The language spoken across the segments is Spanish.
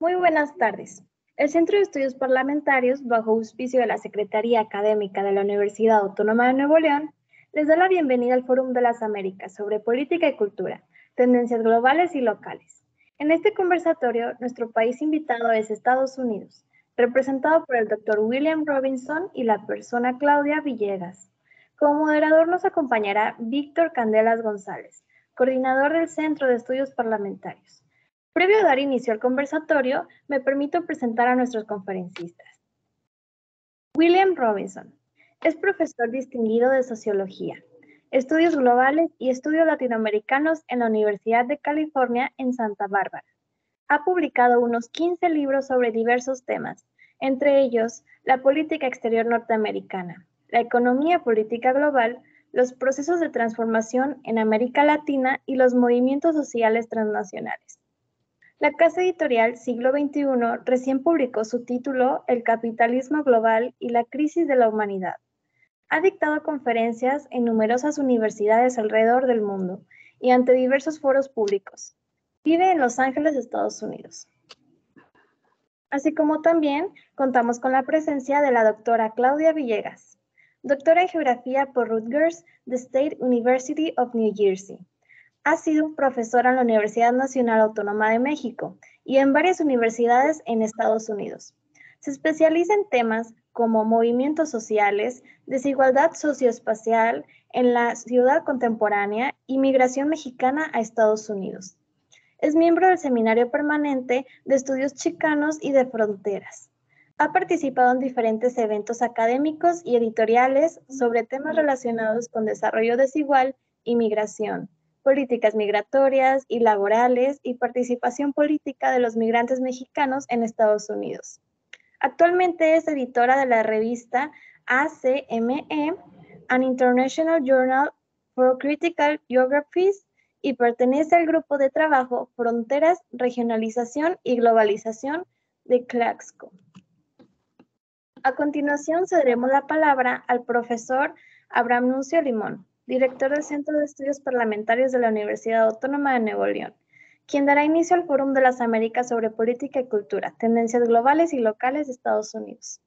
Muy buenas tardes. El Centro de Estudios Parlamentarios, bajo auspicio de la Secretaría Académica de la Universidad Autónoma de Nuevo León, les da la bienvenida al Fórum de las Américas sobre política y cultura, tendencias globales y locales. En este conversatorio, nuestro país invitado es Estados Unidos, representado por el Dr. William Robinson y la persona Claudia Villegas. Como moderador nos acompañará Víctor Candelas González, coordinador del Centro de Estudios Parlamentarios. Previo a dar inicio al conversatorio, me permito presentar a nuestros conferencistas. William Robinson es profesor distinguido de Sociología, Estudios Globales y Estudios Latinoamericanos en la Universidad de California en Santa Bárbara. Ha publicado unos 15 libros sobre diversos temas, entre ellos la política exterior norteamericana, la economía política global, los procesos de transformación en América Latina y los movimientos sociales transnacionales. La casa editorial Siglo XXI recién publicó su título El capitalismo global y la crisis de la humanidad. Ha dictado conferencias en numerosas universidades alrededor del mundo y ante diversos foros públicos. Vive en Los Ángeles, Estados Unidos. Así como también contamos con la presencia de la doctora Claudia Villegas, doctora en Geografía por Rutgers, The State University of New Jersey. Ha sido profesora en la Universidad Nacional Autónoma de México y en varias universidades en Estados Unidos. Se especializa en temas como movimientos sociales, desigualdad socioespacial en la ciudad contemporánea y migración mexicana a Estados Unidos. Es miembro del Seminario Permanente de Estudios Chicanos y de Fronteras. Ha participado en diferentes eventos académicos y editoriales sobre temas relacionados con desarrollo desigual y migración, políticas migratorias y laborales y participación política de los migrantes mexicanos en Estados Unidos. Actualmente es editora de la revista ACME, An International Journal for Critical Geographies, y pertenece al grupo de trabajo Fronteras, Regionalización y Globalización de Claxco. A continuación cederemos la palabra al profesor Abraham Nuncio Limón, director del Centro de Estudios Parlamentarios de la Universidad Autónoma de Nuevo León, quien dará inicio al Fórum de las Américas sobre política y cultura, tendencias globales y locales de Estados Unidos.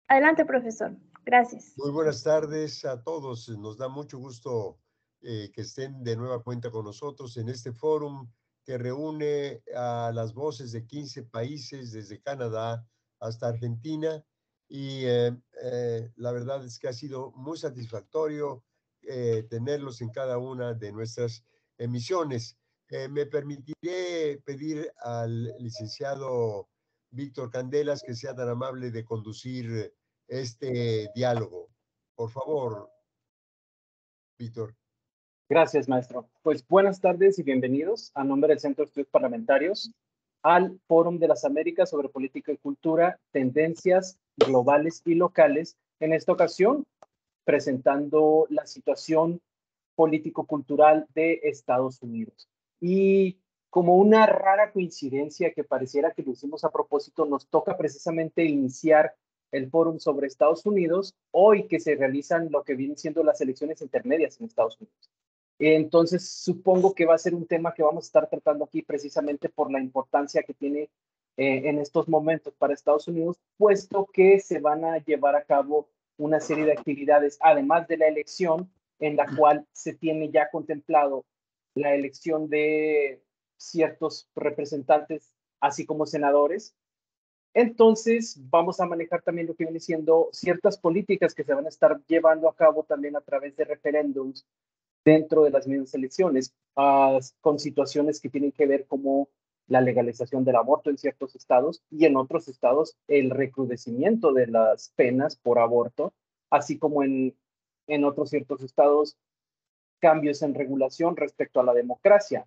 Adelante, profesor. Gracias. Muy buenas tardes a todos. Nos da mucho gusto que estén de nueva cuenta con nosotros en este fórum que reúne a las voces de 15 países, desde Canadá hasta Argentina. Y la verdad es que ha sido muy satisfactorio tenerlos en cada una de nuestras emisiones. Me permitiré pedir al licenciado Víctor Candelas que sea tan amable de conducir este diálogo. Por favor, Víctor. Gracias, maestro. Pues buenas tardes y bienvenidos a nombre del Centro de Estudios Parlamentarios al Fórum de las Américas sobre política y cultura, tendencias globales y locales. En esta ocasión, presentando la situación político-cultural de Estados Unidos. Y como una rara coincidencia que pareciera que lo hicimos a propósito, nos toca precisamente iniciar el fórum sobre Estados Unidos hoy que se realizan lo que vienen siendo las elecciones intermedias en Estados Unidos. Entonces, supongo que va a ser un tema que vamos a estar tratando aquí precisamente por la importancia que tiene en estos momentos para Estados Unidos, puesto que se van a llevar a cabo una serie de actividades, además de la elección, en la cual se tiene ya contemplado la elección de ciertos representantes, así como senadores. Entonces, vamos a manejar también lo que viene siendo ciertas políticas que se van a estar llevando a cabo también a través de referéndums dentro de las mismas elecciones, con situaciones que tienen que ver como la legalización del aborto en ciertos estados y en otros estados el recrudecimiento de las penas por aborto, así como en otros ciertos estados cambios en regulación respecto a la democracia.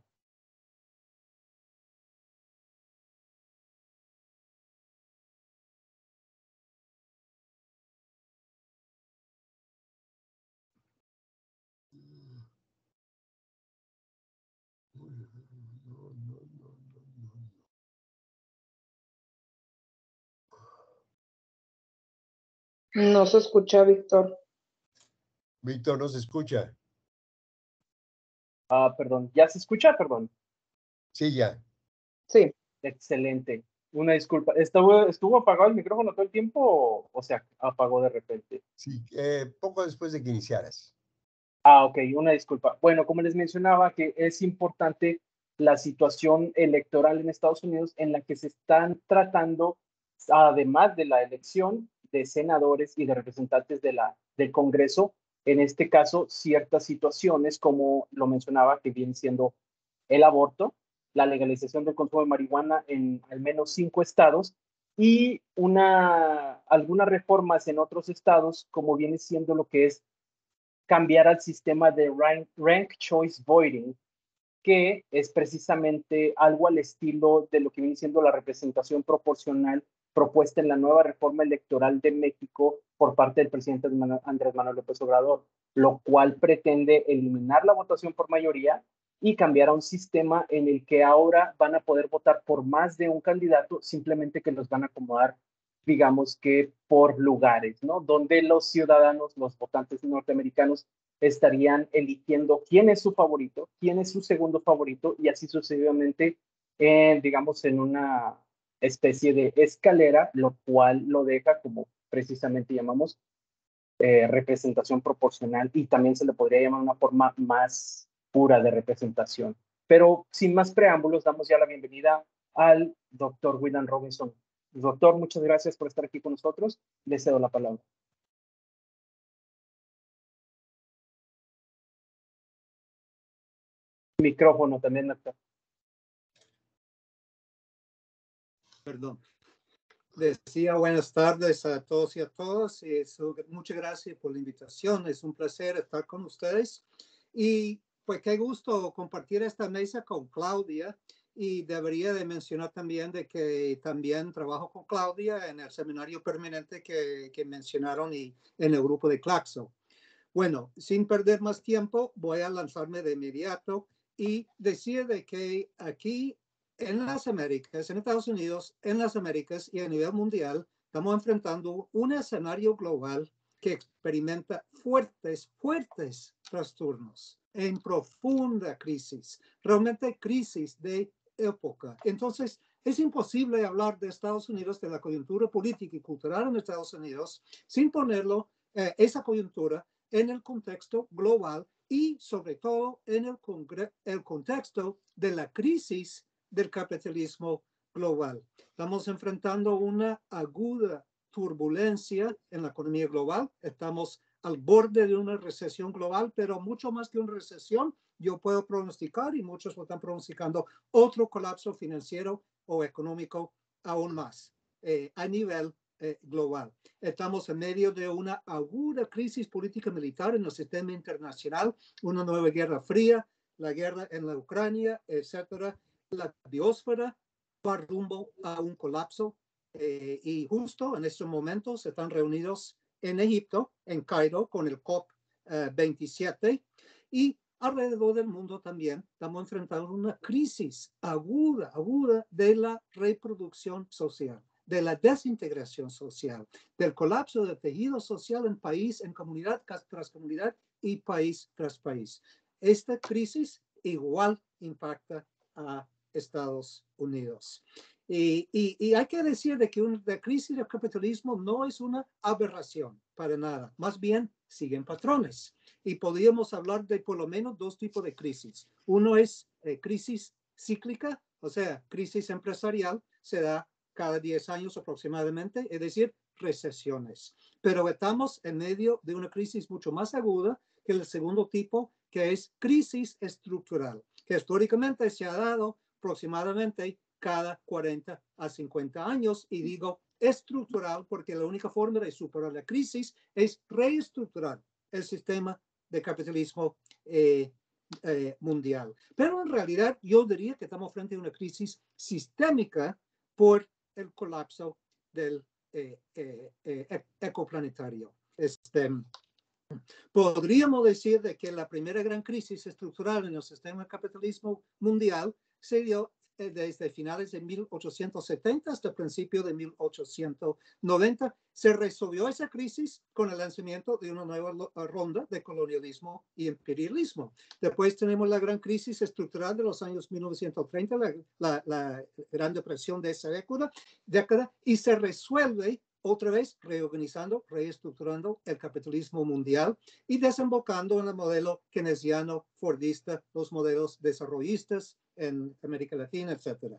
No se escucha, Víctor. Víctor, no se escucha. Perdón, ¿ya se escucha? Perdón. Sí, ya. Sí. Excelente. Una disculpa. ¿Estuvo apagado el micrófono todo el tiempo o se apagó de repente? Sí, poco después de que iniciaras. Ok, una disculpa. Bueno, como les mencionaba, que es importante la situación electoral en Estados Unidos en la que se están tratando, además de la elección de senadores y de representantes del Congreso, en este caso, ciertas situaciones, como lo mencionaba, que viene siendo el aborto, la legalización del consumo de marihuana en al menos 5 estados y algunas reformas en otros estados, como viene siendo lo que es cambiar al sistema de rank choice voting, que es precisamente algo al estilo de lo que viene siendo la representación proporcional propuesta en la nueva reforma electoral de México por parte del presidente Andrés Manuel López Obrador, lo cual pretende eliminar la votación por mayoría y cambiar a un sistema en el que ahora van a poder votar por más de un candidato, simplemente que los van a acomodar, digamos que por lugares, ¿no? Donde los ciudadanos, los votantes norteamericanos, estarían eligiendo quién es su favorito, quién es su segundo favorito y así sucesivamente, digamos, en una especie de escalera, lo cual lo deja como precisamente llamamos representación proporcional y también se le podría llamar una forma más pura de representación. Pero sin más preámbulos, damos ya la bienvenida al doctor William Robinson. Doctor, muchas gracias por estar aquí con nosotros. Le cedo la palabra. Micrófono también, doctor. Perdón. Decía buenas tardes a todos y a todas. Muchas gracias por la invitación. Es un placer estar con ustedes. Y pues qué gusto compartir esta mesa con Claudia. Y debería de mencionar también de que también trabajo con Claudia en el seminario permanente que mencionaron y en el grupo de Claxo. Bueno, sin perder más tiempo, voy a lanzarme de inmediato y decir de que aquí en las Américas, en Estados Unidos, en las Américas y a nivel mundial, estamos enfrentando un escenario global que experimenta fuertes trastornos en profunda crisis, realmente crisis de época. Entonces, es imposible hablar de Estados Unidos, de la coyuntura política y cultural en Estados Unidos, sin ponerlo, esa coyuntura, en el contexto global y sobre todo en el contexto de la crisis del capitalismo global. Estamos enfrentando una aguda turbulencia en la economía global. Estamos al borde de una recesión global, pero mucho más que una recesión, yo puedo pronosticar, y muchos lo están pronosticando, otro colapso financiero o económico aún más a nivel global. Estamos en medio de una aguda crisis política militar en el sistema internacional, una nueva guerra fría, la guerra en la Ucrania, etcétera. La biosfera va rumbo a un colapso y justo en estos momentos están reunidos en Egipto, en Cairo, con el COP27 y alrededor del mundo también estamos enfrentando una crisis aguda de la reproducción social, de la desintegración social, del colapso del tejido social en país, en comunidad tras comunidad y país tras país. Esta crisis igual impacta a Estados Unidos. Y hay que decir de que la crisis del capitalismo no es una aberración para nada, más bien siguen patrones. Y podríamos hablar de por lo menos dos tipos de crisis. Uno es crisis cíclica, o sea, crisis empresarial, se da cada 10 años aproximadamente, es decir, recesiones. Pero estamos en medio de una crisis mucho más aguda que el segundo tipo, que es crisis estructural, que históricamente se ha dado aproximadamente cada 40 a 50 años, y digo estructural porque la única forma de superar la crisis es reestructurar el sistema de capitalismo mundial. Pero en realidad yo diría que estamos frente a una crisis sistémica por el colapso del ecoplanetario. Podríamos decir de que la primera gran crisis estructural en el sistema del capitalismo mundial se dio desde finales de 1870 hasta principios de 1890. Se resolvió esa crisis con el lanzamiento de una nueva ronda de colonialismo y imperialismo. Después tenemos la gran crisis estructural de los años 1930, la Gran Depresión de esa década, y se resuelve otra vez reorganizando, reestructurando el capitalismo mundial y desembocando en el modelo keynesiano, fordista, los modelos desarrollistas en América Latina, etc.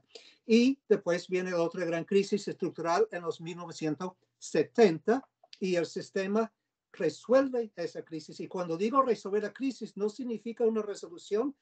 Y después viene la otra gran crisis estructural en los 1970 y el sistema resuelve esa crisis. Y cuando digo resolver la crisis, no significa una resolución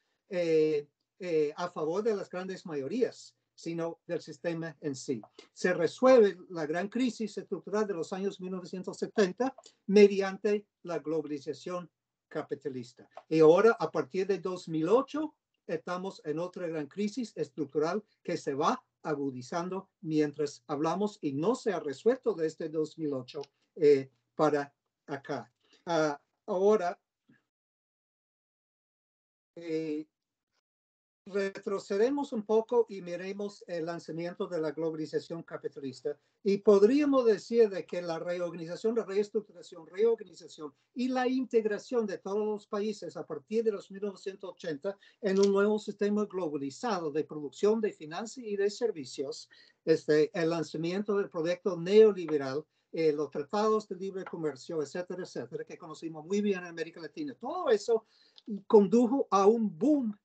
a favor de las grandes mayorías, sino del sistema en sí. Se resuelve la gran crisis estructural de los años 1970 mediante la globalización capitalista. Y ahora, a partir de 2008, estamos en otra gran crisis estructural que se va agudizando mientras hablamos y no se ha resuelto desde 2008 para acá. Ahora, retrocedemos un poco y miremos el lanzamiento de la globalización capitalista y podríamos decir de que la reorganización, la reestructuración, reorganización y la integración de todos los países a partir de los 1980 en un nuevo sistema globalizado de producción, de finanzas y de servicios, el lanzamiento del proyecto neoliberal, los tratados de libre comercio, etcétera, etcétera, que conocimos muy bien en América Latina. Todo eso condujo a un boom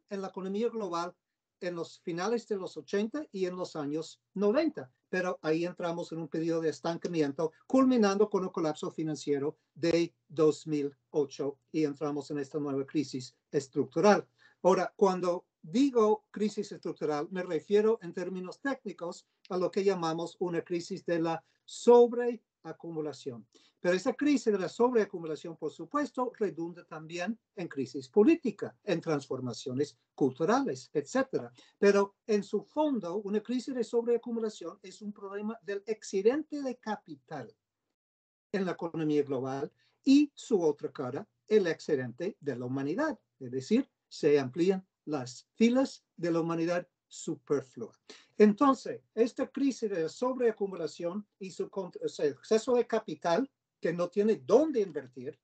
en la economía global en los finales de los 80 y en los años 90. Pero ahí entramos en un periodo de estancamiento, culminando con el colapso financiero de 2008 y entramos en esta nueva crisis estructural. Ahora, cuando digo crisis estructural, me refiero en términos técnicos a lo que llamamos una crisis de la sobreacumulación. Pero esa crisis de la sobreacumulación, por supuesto, redunda también en crisis política, en transformaciones culturales, etc. Pero en su fondo, una crisis de sobreacumulación es un problema del excedente de capital en la economía global y su otra cara, el excedente de la humanidad. Es decir, se amplían las filas de la humanidad superflua. Entonces, esta crisis de sobreacumulación y su exceso de capital que no tiene dónde invertir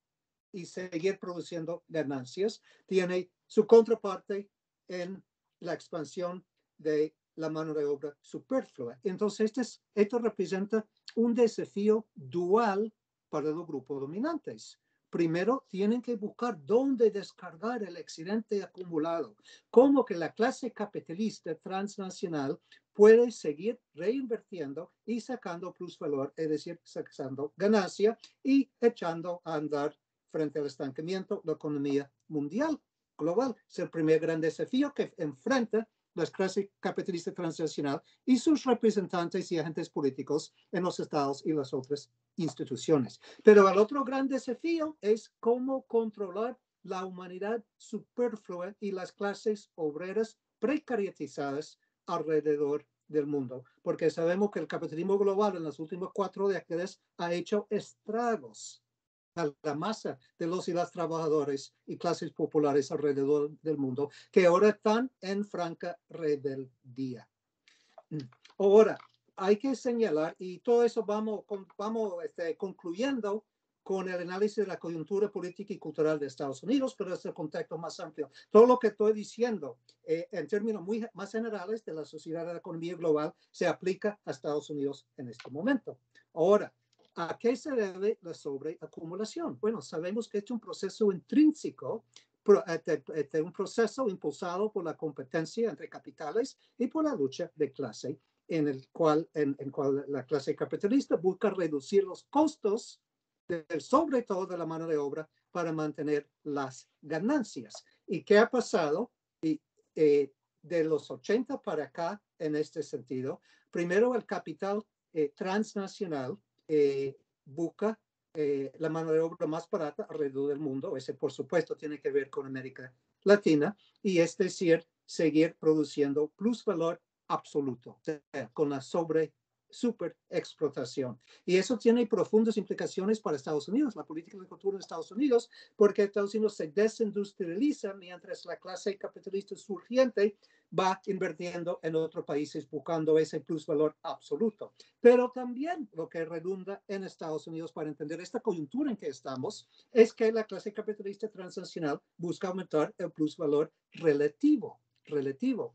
y seguir produciendo ganancias, tiene su contraparte en la expansión de la mano de obra superflua. Entonces, esto representa un desafío dual para los grupos dominantes. Primero, tienen que buscar dónde descargar el excedente acumulado, cómo que la clase capitalista transnacional puede seguir reinvirtiendo y sacando plusvalor, es decir, sacando ganancia y echando a andar frente al estancamiento la economía mundial, global. Es el primer gran desafío que enfrenta la clase capitalista transnacional y sus representantes y agentes políticos en los estados y las otras instituciones. Pero el otro gran desafío es cómo controlar la humanidad superflua y las clases obreras precarizadas alrededor del mundo, porque sabemos que el capitalismo global en las últimas 4 décadas ha hecho estragos a la masa de los y las trabajadores y clases populares alrededor del mundo, que ahora están en franca rebeldía. Ahora, hay que señalar, y todo eso vamos concluyendo con el análisis de la coyuntura política y cultural de Estados Unidos, pero es el contexto más amplio. Todo lo que estoy diciendo en términos más generales de la sociedad de la economía global se aplica a Estados Unidos en este momento. Ahora, ¿a qué se debe la sobreacumulación? Bueno, sabemos que es un proceso intrínseco, un proceso impulsado por la competencia entre capitales y por la lucha de clase, en el cual la clase capitalista busca reducir los costos sobre todo de la mano de obra para mantener las ganancias. ¿Y qué ha pasado? De los 80 para acá, en este sentido, primero el capital transnacional busca la mano de obra más barata alrededor del mundo. Ese, por supuesto, tiene que ver con América Latina, y es decir, seguir produciendo plusvalor absoluto, o sea, con la superexplotación. Y eso tiene profundas implicaciones para Estados Unidos, la política de cultura de Estados Unidos, porque Estados Unidos se desindustrializa mientras la clase capitalista surgiente va invirtiendo en otros países buscando ese plusvalor absoluto. Pero también lo que redunda en Estados Unidos para entender esta coyuntura en que estamos es que la clase capitalista transnacional busca aumentar el plusvalor relativo,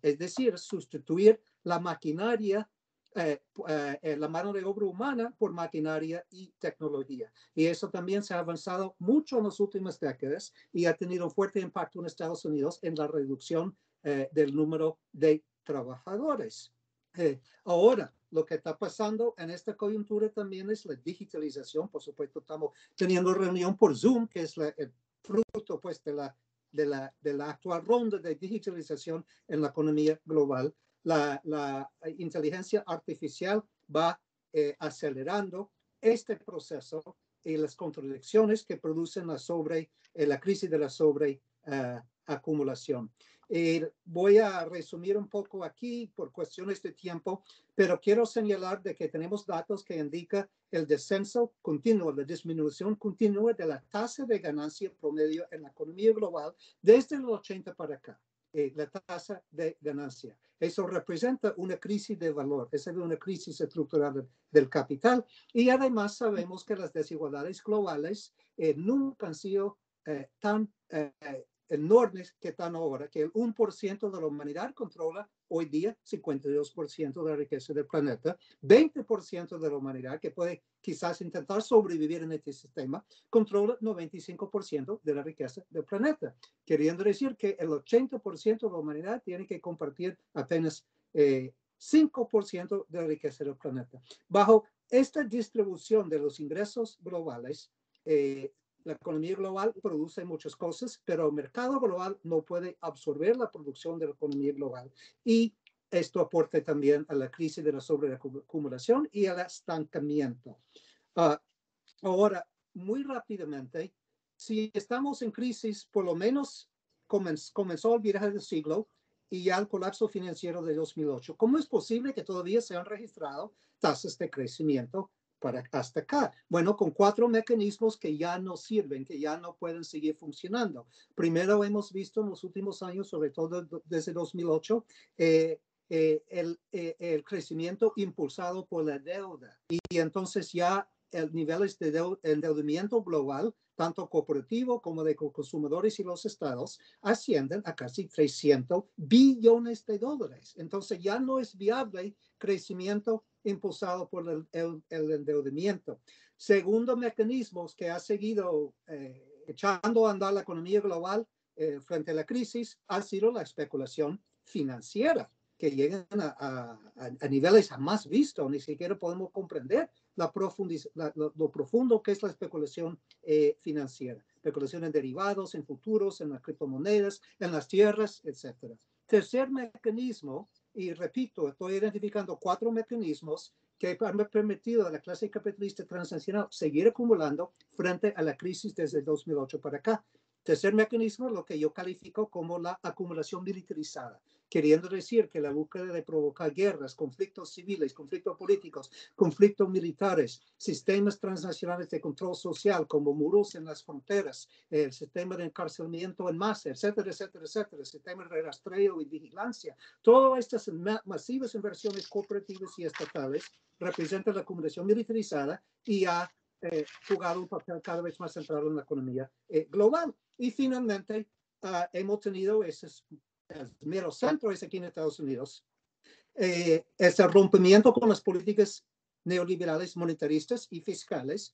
es decir, sustituir la maquinaria, la mano de obra humana por maquinaria y tecnología. Y eso también se ha avanzado mucho en las últimas décadas y ha tenido un fuerte impacto en Estados Unidos en la reducción del número de trabajadores. Ahora, lo que está pasando en esta coyuntura también es la digitalización. Por supuesto, estamos teniendo reunión por Zoom, que es el fruto pues, de la actual ronda de digitalización en la economía global. La inteligencia artificial va acelerando este proceso y las contradicciones que producen la crisis de la sobreacumulación. Voy a resumir un poco aquí por cuestiones de tiempo, pero quiero señalar de que tenemos datos que indican el descenso continuo, la disminución continua de la tasa de ganancia promedio en la economía global desde los 80 para acá. La tasa de ganancia. Eso representa una crisis de valor, es una crisis estructural del capital y además sabemos que las desigualdades globales nunca han sido tan enormes que están ahora, que el 1% de la humanidad controla hoy día 52% de la riqueza del planeta, 20% de la humanidad que puede quizás intentar sobrevivir en este sistema, controla 95% de la riqueza del planeta, queriendo decir que el 80% de la humanidad tiene que compartir apenas 5% de la riqueza del planeta. Bajo esta distribución de los ingresos globales, la economía global produce muchas cosas, pero el mercado global no puede absorber la producción de la economía global. Y esto aporta también a la crisis de la sobreacumulación y al estancamiento. Ahora, muy rápidamente, si estamos en crisis, por lo menos comenzó el viraje del siglo y ya el colapso financiero de 2008. ¿Cómo es posible que todavía se han registrado tasas de crecimiento para hasta acá? Bueno, con 4 mecanismos que ya no sirven, que ya no pueden seguir funcionando. Primero, hemos visto en los últimos años, sobre todo desde 2008, el crecimiento impulsado por la deuda. Y entonces ya el nivel de endeudamiento global, tanto corporativo como de consumidores y los estados, ascienden a casi 300 billones de dólares. Entonces ya no es viable crecimiento impulsado por el endeudamiento. Segundo mecanismo que ha seguido echando a andar la economía global frente a la crisis ha sido la especulación financiera, que llegan a niveles jamás vistos, ni siquiera podemos comprender lo profundo que es la especulación financiera. Especulación en derivados, en futuros, en las criptomonedas, en las tierras, etc. Tercer mecanismo, y repito, estoy identificando 4 mecanismos que han permitido a la clase capitalista transnacional seguir acumulando frente a la crisis desde 2008 para acá. Tercer mecanismo, lo que yo califico como la acumulación militarizada, queriendo decir que la búsqueda de provocar guerras, conflictos civiles, conflictos políticos, conflictos militares, sistemas transnacionales de control social como muros en las fronteras, el sistema de encarcelamiento en masa, etcétera, etcétera, etcétera, el sistema de rastreo y vigilancia, todas estas masivas inversiones corporativas y estatales representan la acumulación militarizada y ha jugado un papel cada vez más central en la economía global. Y finalmente, hemos tenido ese mero centro es aquí en Estados Unidos, ese rompimiento con las políticas neoliberales monetaristas y fiscales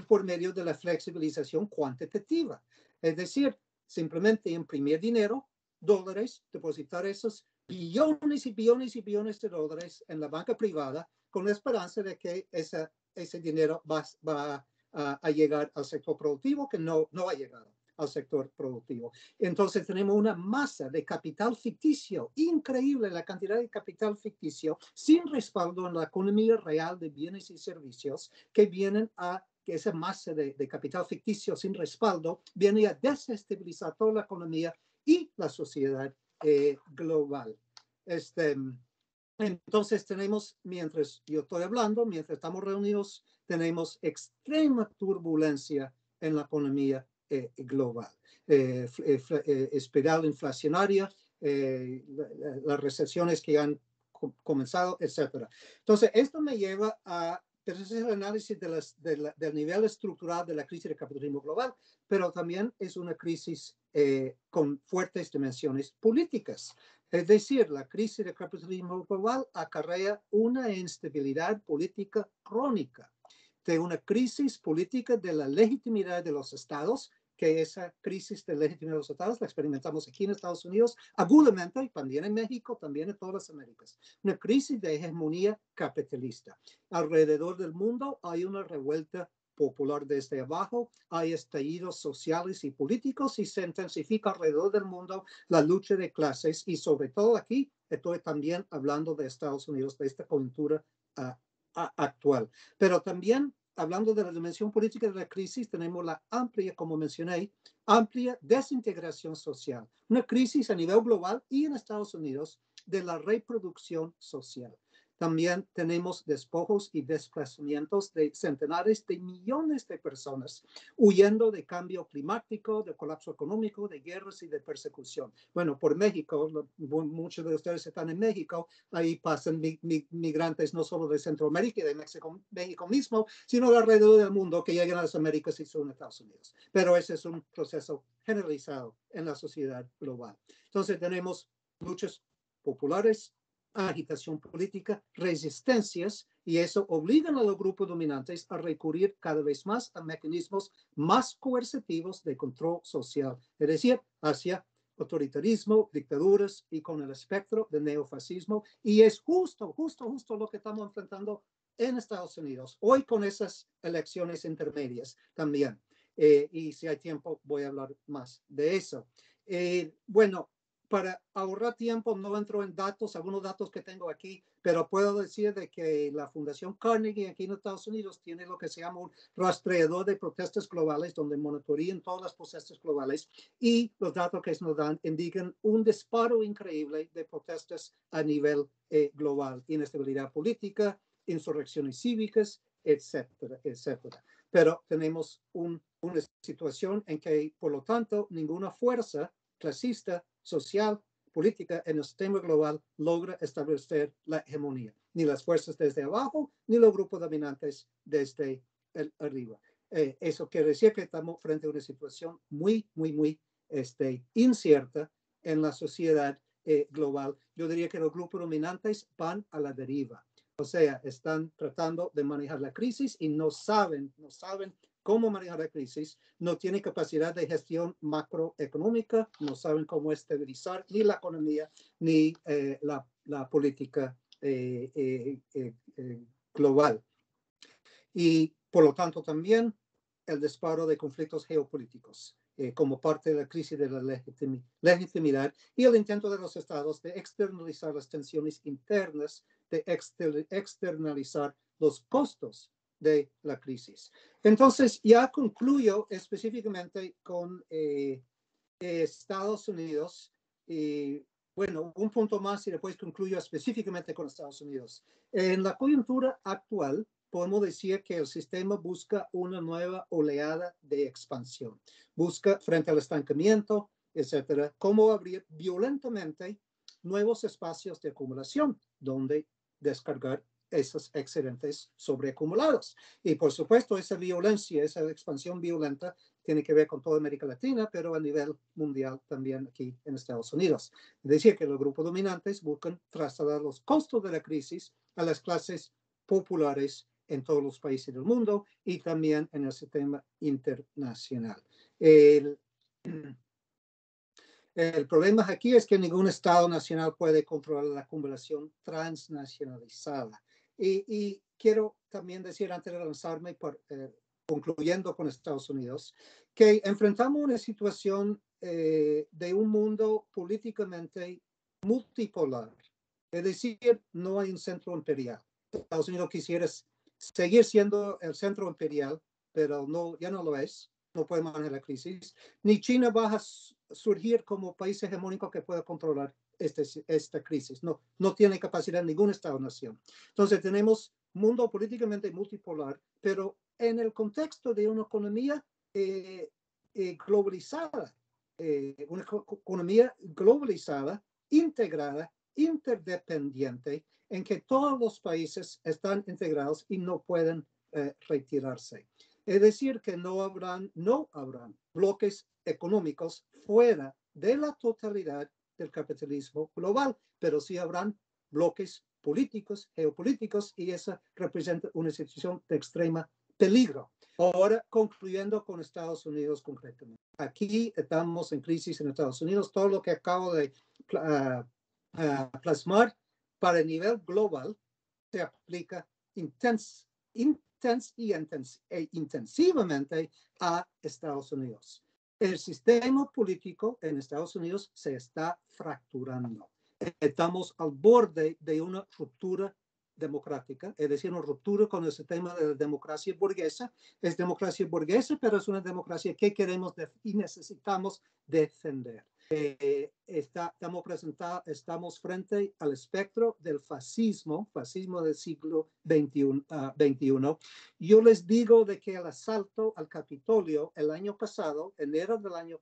por medio de la flexibilización cuantitativa. Es decir, simplemente imprimir dinero, dólares, depositar esos billones y billones y billones de dólares en la banca privada con la esperanza de que ese dinero va a llegar al sector productivo, que no ha llegado al sector productivo. Entonces tenemos una masa de capital ficticio, increíble la cantidad de capital ficticio sin respaldo en la economía real de bienes y servicios que vienen a que esa masa de capital ficticio sin respaldo viene a desestabilizar toda la economía y la sociedad global. Entonces tenemos, mientras yo estoy hablando, mientras estamos reunidos, tenemos extrema turbulencia en la economía global. Espiral inflacionaria, las recesiones que han comenzado, etc. Entonces, esto me lleva a hacer el análisis del nivel estructural de la crisis del capitalismo global, pero también es una crisis con fuertes dimensiones políticas. Es decir, la crisis del capitalismo global acarrea una instabilidad política crónica, de una crisis política de la legitimidad de los estados, que esa crisis de legitimidad de los estados la experimentamos aquí en Estados Unidos agudamente, también en México, también en todas las Américas. Una crisis de hegemonía capitalista. Alrededor del mundo hay una revuelta popular desde abajo, hay estallidos sociales y políticos y se intensifica alrededor del mundo la lucha de clases y sobre todo aquí estoy también hablando de Estados Unidos, de esta coyuntura actual. Pero también hablando de la dimensión política de la crisis, tenemos la amplia, como mencioné, amplia desintegración social, una crisis a nivel global y en Estados Unidos de la reproducción social. También tenemos despojos y desplazamientos de centenares de millones de personas huyendo de cambio climático, de colapso económico, de guerras y de persecución. Bueno, por México, muchos de ustedes están en México, ahí pasan migrantes no solo de Centroamérica y de México mismo, sino de alrededor del mundo que llegan a las Américas y son Estados Unidos. Pero ese es un proceso generalizado en la sociedad global. Entonces tenemos luchas populares, agitación política, resistencias, y eso obligan a los grupos dominantes a recurrir cada vez más a mecanismos más coercitivos de control social, es decir, hacia autoritarismo, dictaduras y con el espectro de neofascismo, y es justo lo que estamos enfrentando en Estados Unidos, hoy con esas elecciones intermedias también. Y si hay tiempo voy a hablar más de eso. Bueno, para ahorrar tiempo no entro en datos, algunos datos que tengo aquí, pero puedo decir de que la Fundación Carnegie aquí en Estados Unidos tiene lo que se llama un rastreador de protestas globales, donde monitorean todas las protestas globales, y los datos que nos dan indican un disparo increíble de protestas a nivel global, inestabilidad política, insurrecciones cívicas, etcétera, etcétera. Pero tenemos una situación en que, por lo tanto, ninguna fuerza clasista, social, política en el sistema global logra establecer la hegemonía, ni las fuerzas desde abajo, ni los grupos dominantes desde arriba. Eso quiere decir que estamos frente a una situación muy incierta en la sociedad global. Yo diría que los grupos dominantes van a la deriva. O sea, están tratando de manejar la crisis y no saben cómo manejar la crisis, no tienen capacidad de gestión macroeconómica, no saben cómo estabilizar ni la economía ni la política global. Y por lo tanto también el disparo de conflictos geopolíticos como parte de la crisis de la legitimidad y el intento de los estados de externalizar las tensiones internas, de externalizar los costos de la crisis. Entonces, ya concluyo específicamente con Estados Unidos y, bueno, un punto más y después concluyo específicamente con Estados Unidos. En la coyuntura actual, podemos decir que el sistema busca una nueva oleada de expansión. Busca, frente al estancamiento, etcétera, cómo abrir violentamente nuevos espacios de acumulación donde descargar esos excedentes sobreacumulados. Y por supuesto, esa violencia, esa expansión violenta tiene que ver con toda América Latina, pero a nivel mundial también aquí en Estados Unidos. Es decir, que los grupos dominantes buscan trasladar los costos de la crisis a las clases populares en todos los países del mundo y también en el sistema internacional. El problema aquí es que ningún Estado nacional puede controlar la acumulación transnacionalizada. Y quiero también decir, antes de lanzarme, concluyendo con Estados Unidos, que enfrentamos una situación de un mundo políticamente multipolar. Es decir, no hay un centro imperial. Estados Unidos quisiera seguir siendo el centro imperial, pero no, ya no lo es. No puede manejar la crisis. Ni China va a surgir como país hegemónico que pueda controlar esta crisis. No tiene capacidad ningún Estado-nación. Entonces tenemos mundo políticamente multipolar, pero en el contexto de una economía globalizada, integrada, interdependiente, en que todos los países están integrados y no pueden retirarse. Es decir, que no habrán bloques económicos fuera de la totalidad del capitalismo global, pero sí habrán bloques políticos, geopolíticos, y esa representa una situación de extrema peligro. Ahora, concluyendo con Estados Unidos concretamente. Aquí estamos en crisis en Estados Unidos. Todo lo que acabo de plasmar para el nivel global se aplica intensivamente a Estados Unidos. El sistema político en Estados Unidos se está fracturando. Estamos al borde de una ruptura democrática, es decir, una ruptura con el sistema de la democracia burguesa. Es democracia burguesa, pero es una democracia que queremos y necesitamos defender. Estamos frente al espectro del fascismo del siglo XXI. Yo les digo de que el asalto al Capitolio el año pasado, enero del año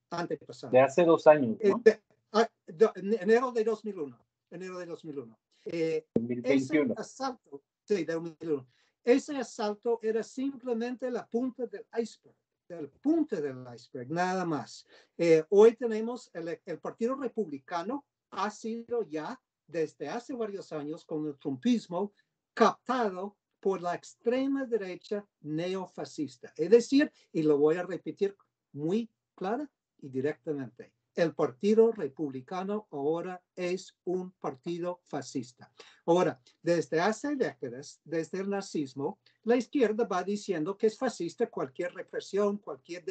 antepasado. De hace 2 años, ¿no? Enero de 2001. 2021. Ese asalto, sí, de 2001. Ese asalto era simplemente la punta del iceberg, nada más. Hoy tenemos el Partido Republicano ha sido ya desde hace varios años con el trumpismo captado por la extrema derecha neofascista. Es decir, y lo voy a repetir muy clara y directamente, el Partido Republicano ahora es un partido fascista. Ahora, desde hace décadas, desde el nazismo, la izquierda va diciendo que es fascista cualquier represión, cualquier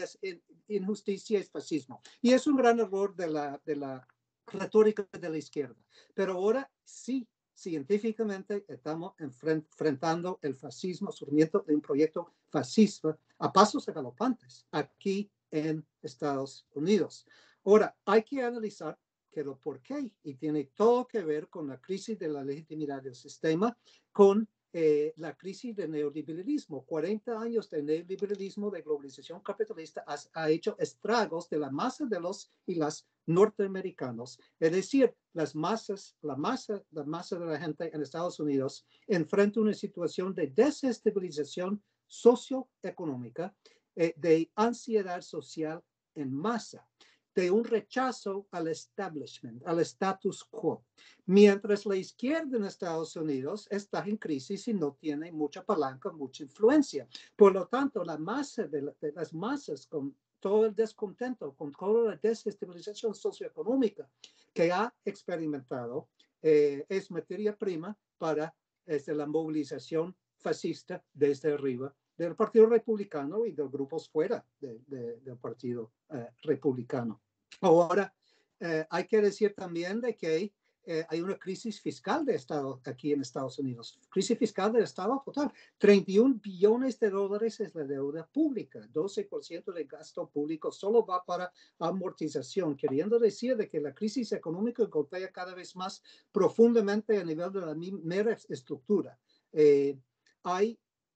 injusticia es fascismo. Y es un gran error de la retórica de la izquierda. Pero ahora sí, científicamente estamos enfrentando el fascismo, surgimiento de un proyecto fascista a pasos galopantes aquí en Estados Unidos. Ahora, hay que analizar que lo por qué, y tiene todo que ver con la crisis de la legitimidad del sistema, con la crisis del neoliberalismo. 40 años de neoliberalismo, de globalización capitalista, ha hecho estragos de la masa de los y las norteamericanos. Es decir, la masa de la gente en Estados Unidos enfrenta una situación de desestabilización socioeconómica, de ansiedad social en masa, de un rechazo al establishment, al status quo. Mientras la izquierda en Estados Unidos está en crisis y no tiene mucha palanca, mucha influencia. Por lo tanto, la masa de las masas con todo el descontento, con toda la desestabilización socioeconómica que ha experimentado, es materia prima para la movilización fascista desde arriba del Partido Republicano y de grupos fuera del Partido Republicano. Ahora, hay que decir también de que hay una crisis fiscal de Estado aquí en Estados Unidos. Crisis fiscal del Estado total. 31 billones de dólares es la deuda pública. 12% del gasto público solo va para amortización, queriendo decir de que la crisis económica golpea cada vez más profundamente a nivel de la mera estructura.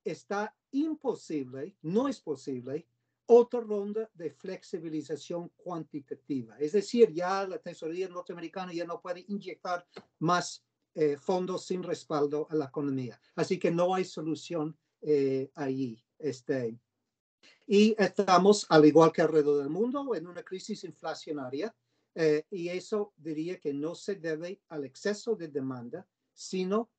Está imposible, no es posible, otra ronda de flexibilización cuantitativa. Es decir, ya la tesorería norteamericana ya no puede inyectar más fondos sin respaldo a la economía. Así que no hay solución allí. Y estamos, al igual que alrededor del mundo, en una crisis inflacionaria. Y eso diría que no se debe al exceso de demanda, sino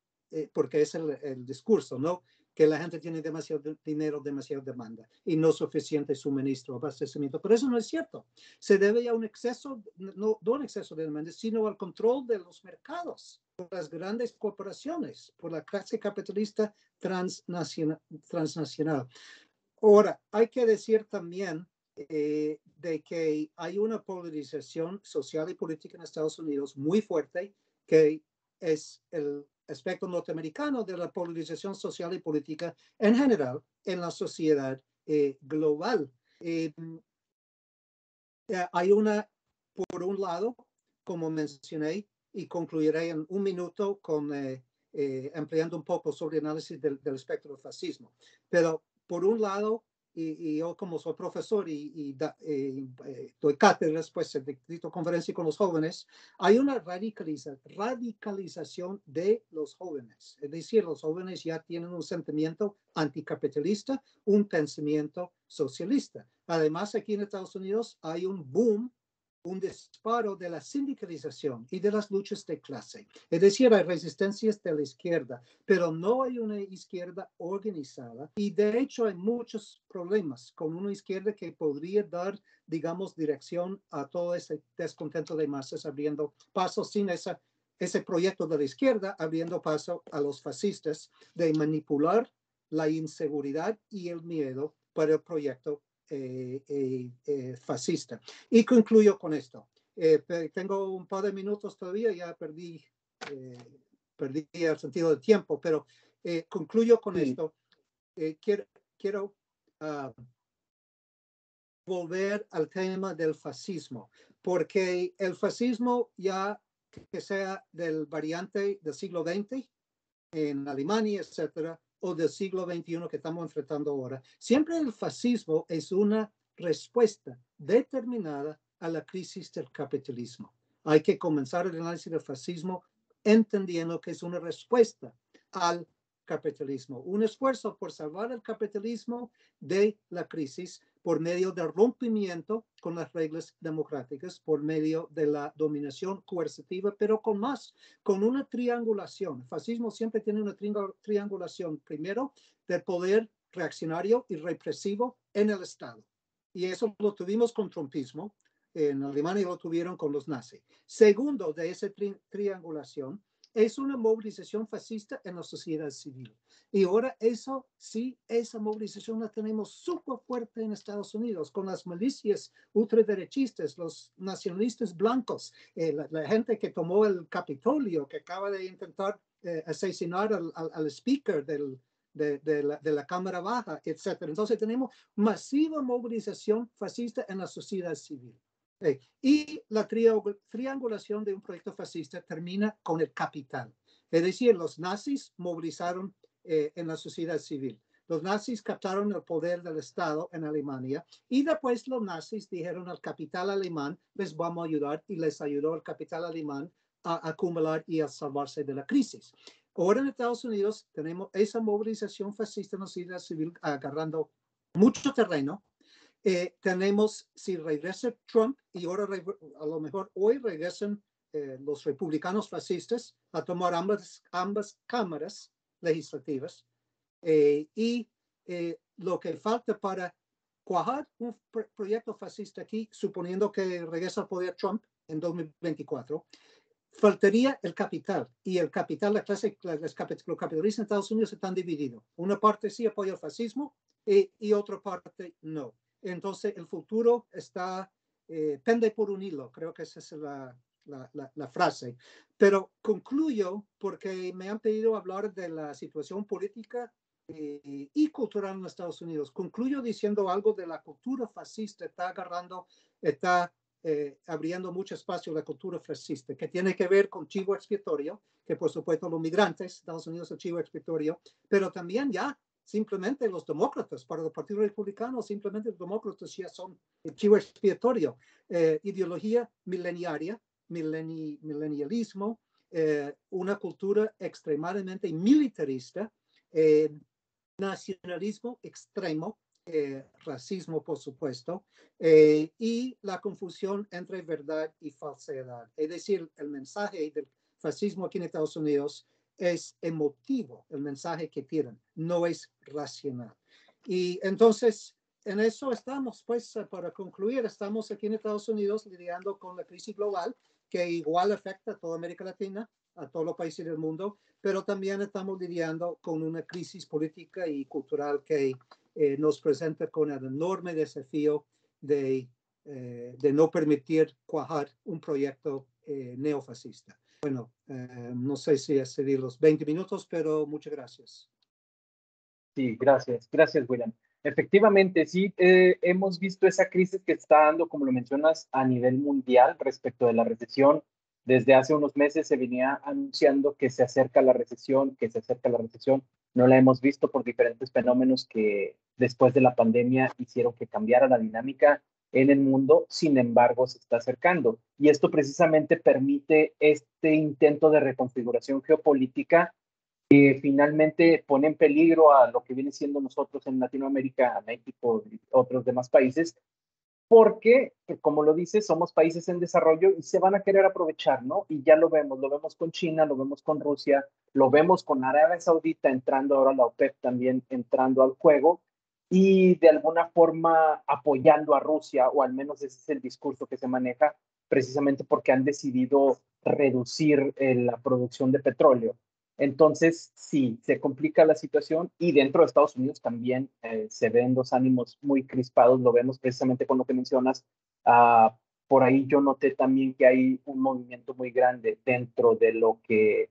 porque es el discurso, ¿no? Que la gente tiene demasiado dinero, demasiada demanda y no suficiente suministro, abastecimiento. Pero eso no es cierto. Se debe a un exceso, no un exceso de demanda, sino al control de los mercados por las grandes corporaciones, por la clase capitalista transnacional. Ahora, hay que decir también de que hay una polarización social y política en Estados Unidos muy fuerte, que es el aspecto norteamericano de la polarización social y política en general en la sociedad global. Hay por un lado, como mencioné, y concluiré en un minuto con ampliando un poco sobre el análisis del espectro del fascismo. Pero por un lado, y yo como soy profesor y doy cátedras, pues dicto conferencia con los jóvenes, hay una radicalización de los jóvenes. Es decir, los jóvenes ya tienen un sentimiento anticapitalista, un pensamiento socialista. Además, aquí en Estados Unidos hay un boom, un disparo de la sindicalización y de las luchas de clase. Es decir, hay resistencias de la izquierda, pero no hay una izquierda organizada y de hecho hay muchos problemas con una izquierda que podría dar, digamos, dirección a todo ese descontento de masas, abriendo paso sin ese proyecto de la izquierda, abriendo paso a los fascistas de manipular la inseguridad y el miedo para el proyecto fascista. Y concluyo con esto. Tengo un par de minutos todavía, ya perdí el sentido del tiempo, pero concluyo con esto. Quiero volver al tema del fascismo, porque el fascismo, ya que sea del variante del siglo XX en Alemania, etcétera, o del siglo XXI que estamos enfrentando ahora, siempre el fascismo es una respuesta determinada a la crisis del capitalismo. Hay que comenzar el análisis del fascismo entendiendo que es una respuesta al capitalismo, un esfuerzo por salvar el capitalismo de la crisis por medio del rompimiento con las reglas democráticas, por medio de la dominación coercitiva, pero con una triangulación. El fascismo siempre tiene una triangulación, primero, del poder reaccionario y represivo en el Estado. Y eso lo tuvimos con trumpismo, en Alemania lo tuvieron con los nazis. Segundo, de esa triangulación, es una movilización fascista en la sociedad civil. Y ahora eso sí, esa movilización la tenemos súper fuerte en Estados Unidos, con las milicias ultraderechistas, los nacionalistas blancos, la gente que tomó el Capitolio, que acaba de intentar asesinar al speaker de la Cámara Baja, etc. Entonces tenemos masiva movilización fascista en la sociedad civil. Y la triangulación de un proyecto fascista termina con el capital. Es decir, los nazis movilizaron en la sociedad civil. Los nazis captaron el poder del Estado en Alemania y después los nazis dijeron al capital alemán, les vamos a ayudar, y les ayudó el capital alemán a acumular y a salvarse de la crisis. Ahora en Estados Unidos tenemos esa movilización fascista en la sociedad civil agarrando mucho terreno. Tenemos, si regresa Trump, y ahora a lo mejor hoy regresan los republicanos fascistas a tomar ambas cámaras legislativas, y lo que falta para cuajar un proyecto fascista aquí, suponiendo que regresa al poder Trump en 2024, faltaría el capital, y el capital, los capitalistas en Estados Unidos están divididos. Una parte sí apoya el fascismo y otra parte no. Entonces el futuro pende por un hilo, creo que esa es la frase. Pero concluyo porque me han pedido hablar de la situación política y cultural en Estados Unidos. Concluyo diciendo algo de la cultura fascista, está abriendo mucho espacio a la cultura fascista, que tiene que ver con chivo expiatorio, que por supuesto los migrantes, Estados Unidos es chivo expiatorio, pero también ya simplemente los demócratas, para el Partido Republicano, simplemente los demócratas ya son chivo expiatorio. Ideología milenialismo, una cultura extremadamente militarista, nacionalismo extremo, racismo, por supuesto, y la confusión entre verdad y falsedad. Es decir, el mensaje del fascismo aquí en Estados Unidos es emotivo, el mensaje que tienen, no es racional. Y entonces, en eso estamos, pues, para concluir, estamos aquí en Estados Unidos lidiando con la crisis global, que igual afecta a toda América Latina, a todos los países del mundo, pero también estamos lidiando con una crisis política y cultural que nos presenta con el enorme desafío de no permitir cuajar un proyecto neofascista. Bueno, no sé si excedí los 20 minutos, pero muchas gracias. Sí, gracias. Gracias, William. Efectivamente, sí, hemos visto esa crisis que está dando, como lo mencionas, a nivel mundial respecto de la recesión. Desde hace unos meses se venía anunciando que se acerca la recesión, que se acerca la recesión. No la hemos visto por diferentes fenómenos que después de la pandemia hicieron que cambiara la dinámica en el mundo. Sin embargo, se está acercando. Y esto precisamente permite este intento de reconfiguración geopolítica que finalmente pone en peligro a lo que viene siendo nosotros en Latinoamérica, a México y otros demás países, porque, como lo dices, somos países en desarrollo y se van a querer aprovechar, ¿no? Y ya lo vemos con China, lo vemos con Rusia, lo vemos con Arabia Saudita entrando ahora la OPEP también entrando al juego y de alguna forma apoyando a Rusia, o al menos ese es el discurso que se maneja, precisamente porque han decidido reducir la producción de petróleo. Entonces, sí, se complica la situación y dentro de Estados Unidos también se ven los ánimos muy crispados, lo vemos precisamente con lo que mencionas. Por ahí yo noté también que hay un movimiento muy grande dentro de lo que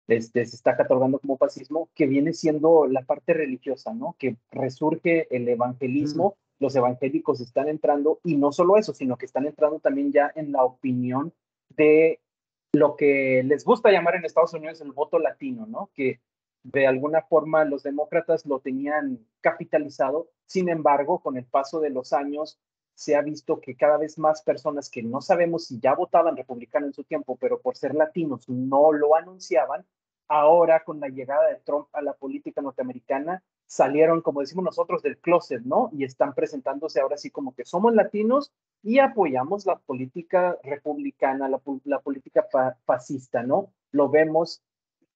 se está catalogando como fascismo, que viene siendo la parte religiosa, ¿no? Que resurge el evangelismo, los evangélicos están entrando, y no solo eso, sino que están entrando también ya en la opinión de lo que les gusta llamar en Estados Unidos el voto latino, ¿no? Que de alguna forma los demócratas lo tenían capitalizado. Sin embargo, con el paso de los años se ha visto que cada vez más personas que no sabemos si ya votaban republicano en su tiempo, pero por ser latinos no lo anunciaban, ahora con la llegada de Trump a la política norteamericana salieron, como decimos nosotros, del closet, ¿no? Y están presentándose ahora sí como que somos latinos y apoyamos la política republicana, la política fascista, ¿no? Lo vemos,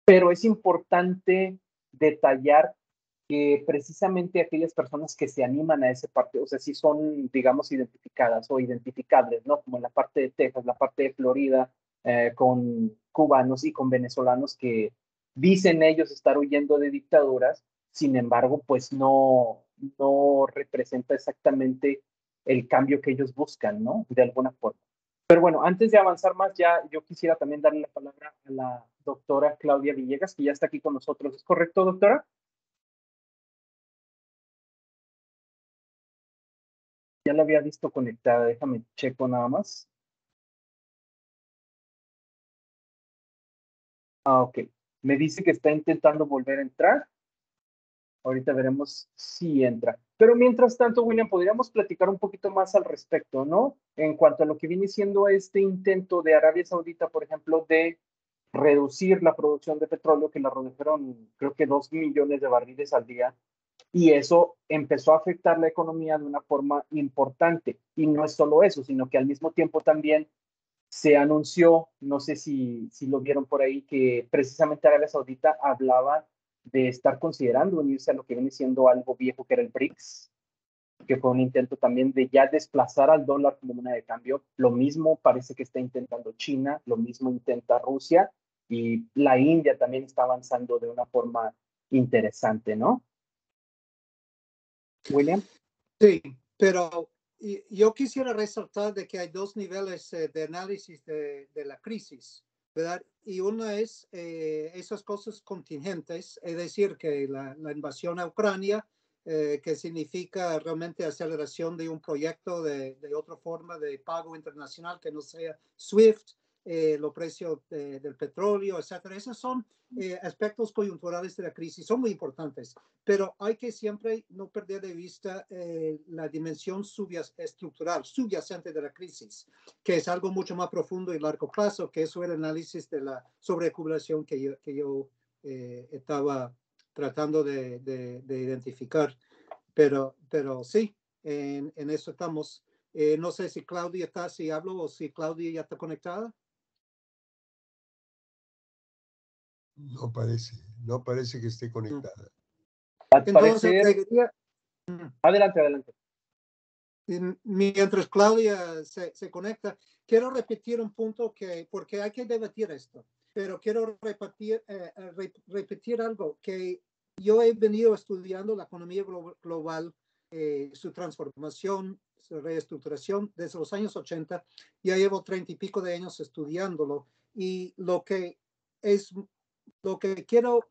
pero es importante detallar que precisamente aquellas personas que se animan a ese partido, o sea, sí son, digamos, identificadas o identificables, ¿no? Como en la parte de Texas, la parte de Florida, con cubanos y con venezolanos que dicen ellos estar huyendo de dictaduras, sin embargo, pues no representa exactamente el cambio que ellos buscan, ¿no? De alguna forma. Pero bueno, antes de avanzar más, ya yo quisiera también darle la palabra a la doctora Claudia Villegas, que ya está aquí con nosotros. ¿Es correcto, doctora? Ya la había visto conectada, déjame checo nada más. Ok. Me dice que está intentando volver a entrar. Ahorita veremos si entra. Pero mientras tanto, William, podríamos platicar un poquito más al respecto, ¿no? En cuanto a lo que viene siendo este intento de Arabia Saudita, por ejemplo, de reducir la producción de petróleo, que la redujeron creo que 2 millones de barriles al día, y eso empezó a afectar la economía de una forma importante. Y no es solo eso, sino que al mismo tiempo también se anunció, no sé si lo vieron por ahí, que precisamente Arabia Saudita hablaba de estar considerando unirse a lo que viene siendo algo viejo que era el BRICS, que fue un intento también de ya desplazar al dólar como moneda de cambio. Lo mismo parece que está intentando China, lo mismo intenta Rusia, y la India también está avanzando de una forma interesante, ¿no? William. Sí, pero yo quisiera resaltar de que hay dos niveles de análisis de la crisis, ¿verdad? Y una es esas cosas contingentes, es decir, que la invasión a Ucrania, que significa realmente aceleración de un proyecto de otra forma de pago internacional que no sea SWIFT, los precios del petróleo, etcétera. Esos son aspectos coyunturales de la crisis, son muy importantes, pero hay que siempre no perder de vista la dimensión estructural, subyacente de la crisis, que es algo mucho más profundo y largo plazo, que eso era el análisis de la sobreacumulación que yo estaba tratando de identificar. Pero sí, en eso estamos. No sé si Claudia está, si hablo o si Claudia ya está conectada. No parece que esté conectada. Al Entonces, parecer, adelante. Mientras Claudia se conecta, quiero repetir un punto porque hay que debatir esto, pero quiero repetir algo que yo he venido estudiando la economía global, su transformación, su reestructuración desde los años 80. Ya llevo 30 y pico de años estudiándolo, y lo que quiero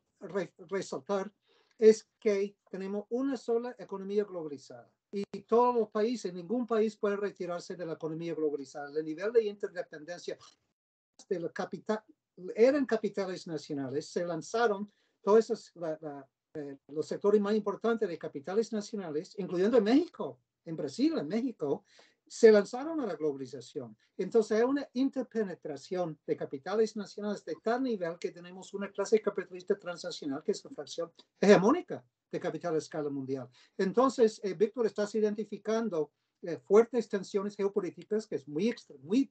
resaltar es que tenemos una sola economía globalizada y todos los países, ningún país puede retirarse de la economía globalizada. El nivel de interdependencia de la capital, eran capitales nacionales, se lanzaron todos los sectores más importantes de capitales nacionales, incluyendo en México, en Brasil, en México, se lanzaron a la globalización. Entonces hay una interpenetración de capitales nacionales de tal nivel que tenemos una clase capitalista transnacional que es la fracción hegemónica de capital a escala mundial. Entonces, Víctor, estás identificando fuertes tensiones geopolíticas que es muy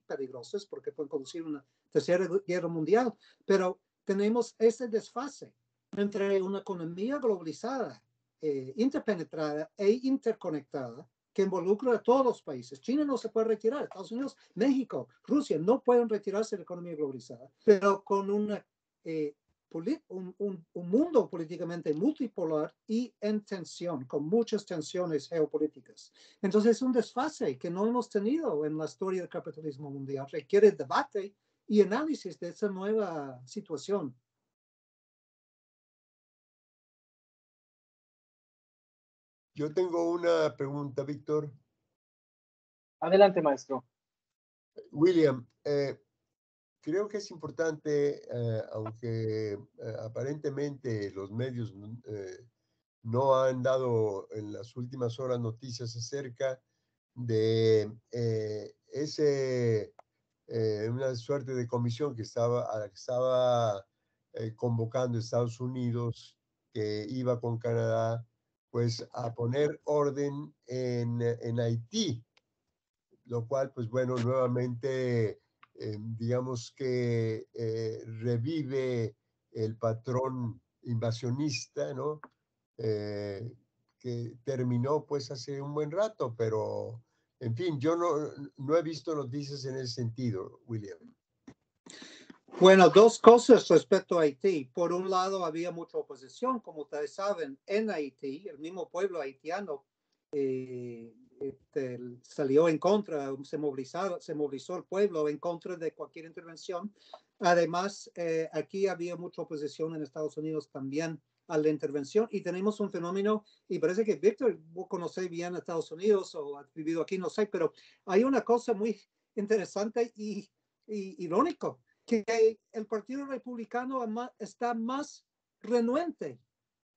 peligrosas porque pueden conducir a una tercera guerra mundial, pero tenemos ese desfase entre una economía globalizada, interpenetrada e interconectada que involucra a todos los países. China no se puede retirar, Estados Unidos, México, Rusia no pueden retirarse de la economía globalizada, pero con un mundo políticamente multipolar y en tensión, con muchas tensiones geopolíticas. Entonces es un desfase que no hemos tenido en la historia del capitalismo mundial. Requiere debate y análisis de esa nueva situación. Yo tengo una pregunta, Víctor. Adelante, maestro. William, creo que es importante, aunque aparentemente los medios no han dado en las últimas horas noticias acerca de una suerte de comisión que estaba convocando Estados Unidos, que iba con Canadá, pues a poner orden en Haití, lo cual, pues bueno, nuevamente, digamos que revive el patrón invasionista, ¿no? Que terminó pues hace un buen rato, pero en fin, yo no he visto noticias en ese sentido, William. Bueno, dos cosas respecto a Haití. Por un lado, había mucha oposición, como ustedes saben, en Haití. El mismo pueblo haitiano salió en contra, se movilizó el pueblo en contra de cualquier intervención. Además, aquí había mucha oposición en Estados Unidos también a la intervención y tenemos un fenómeno, y parece que Víctor, vos conocés bien a Estados Unidos o has vivido aquí, no sé, pero hay una cosa muy interesante y irónico, que el Partido Republicano está más renuente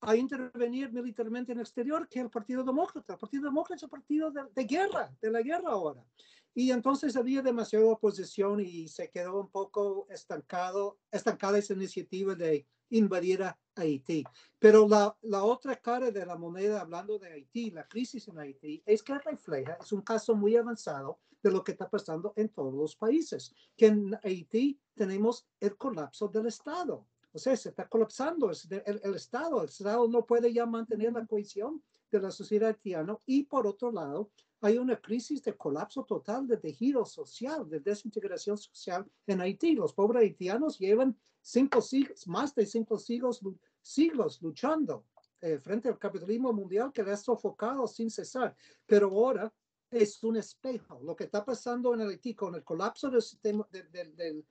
a intervenir militarmente en el exterior que el Partido Demócrata. El Partido Demócrata es un partido de guerra, de la guerra ahora. Y entonces había demasiada oposición y se quedó un poco estancada esa iniciativa de invadir a Haití. Pero la otra cara de la moneda, hablando de Haití, la crisis en Haití, es que refleja, es un caso muy avanzado de lo que está pasando en todos los países, que en Haití tenemos el colapso del Estado. O sea, se está colapsando el Estado. El Estado no puede ya mantener la cohesión de la sociedad haitiana. Y por otro lado, hay una crisis de colapso total de tejido social, de desintegración social en Haití. Los pobres haitianos llevan más de 5 siglos luchando frente al capitalismo mundial que les ha sofocado sin cesar. Pero ahora es un espejo. Lo que está pasando en Haití con el colapso del sistema del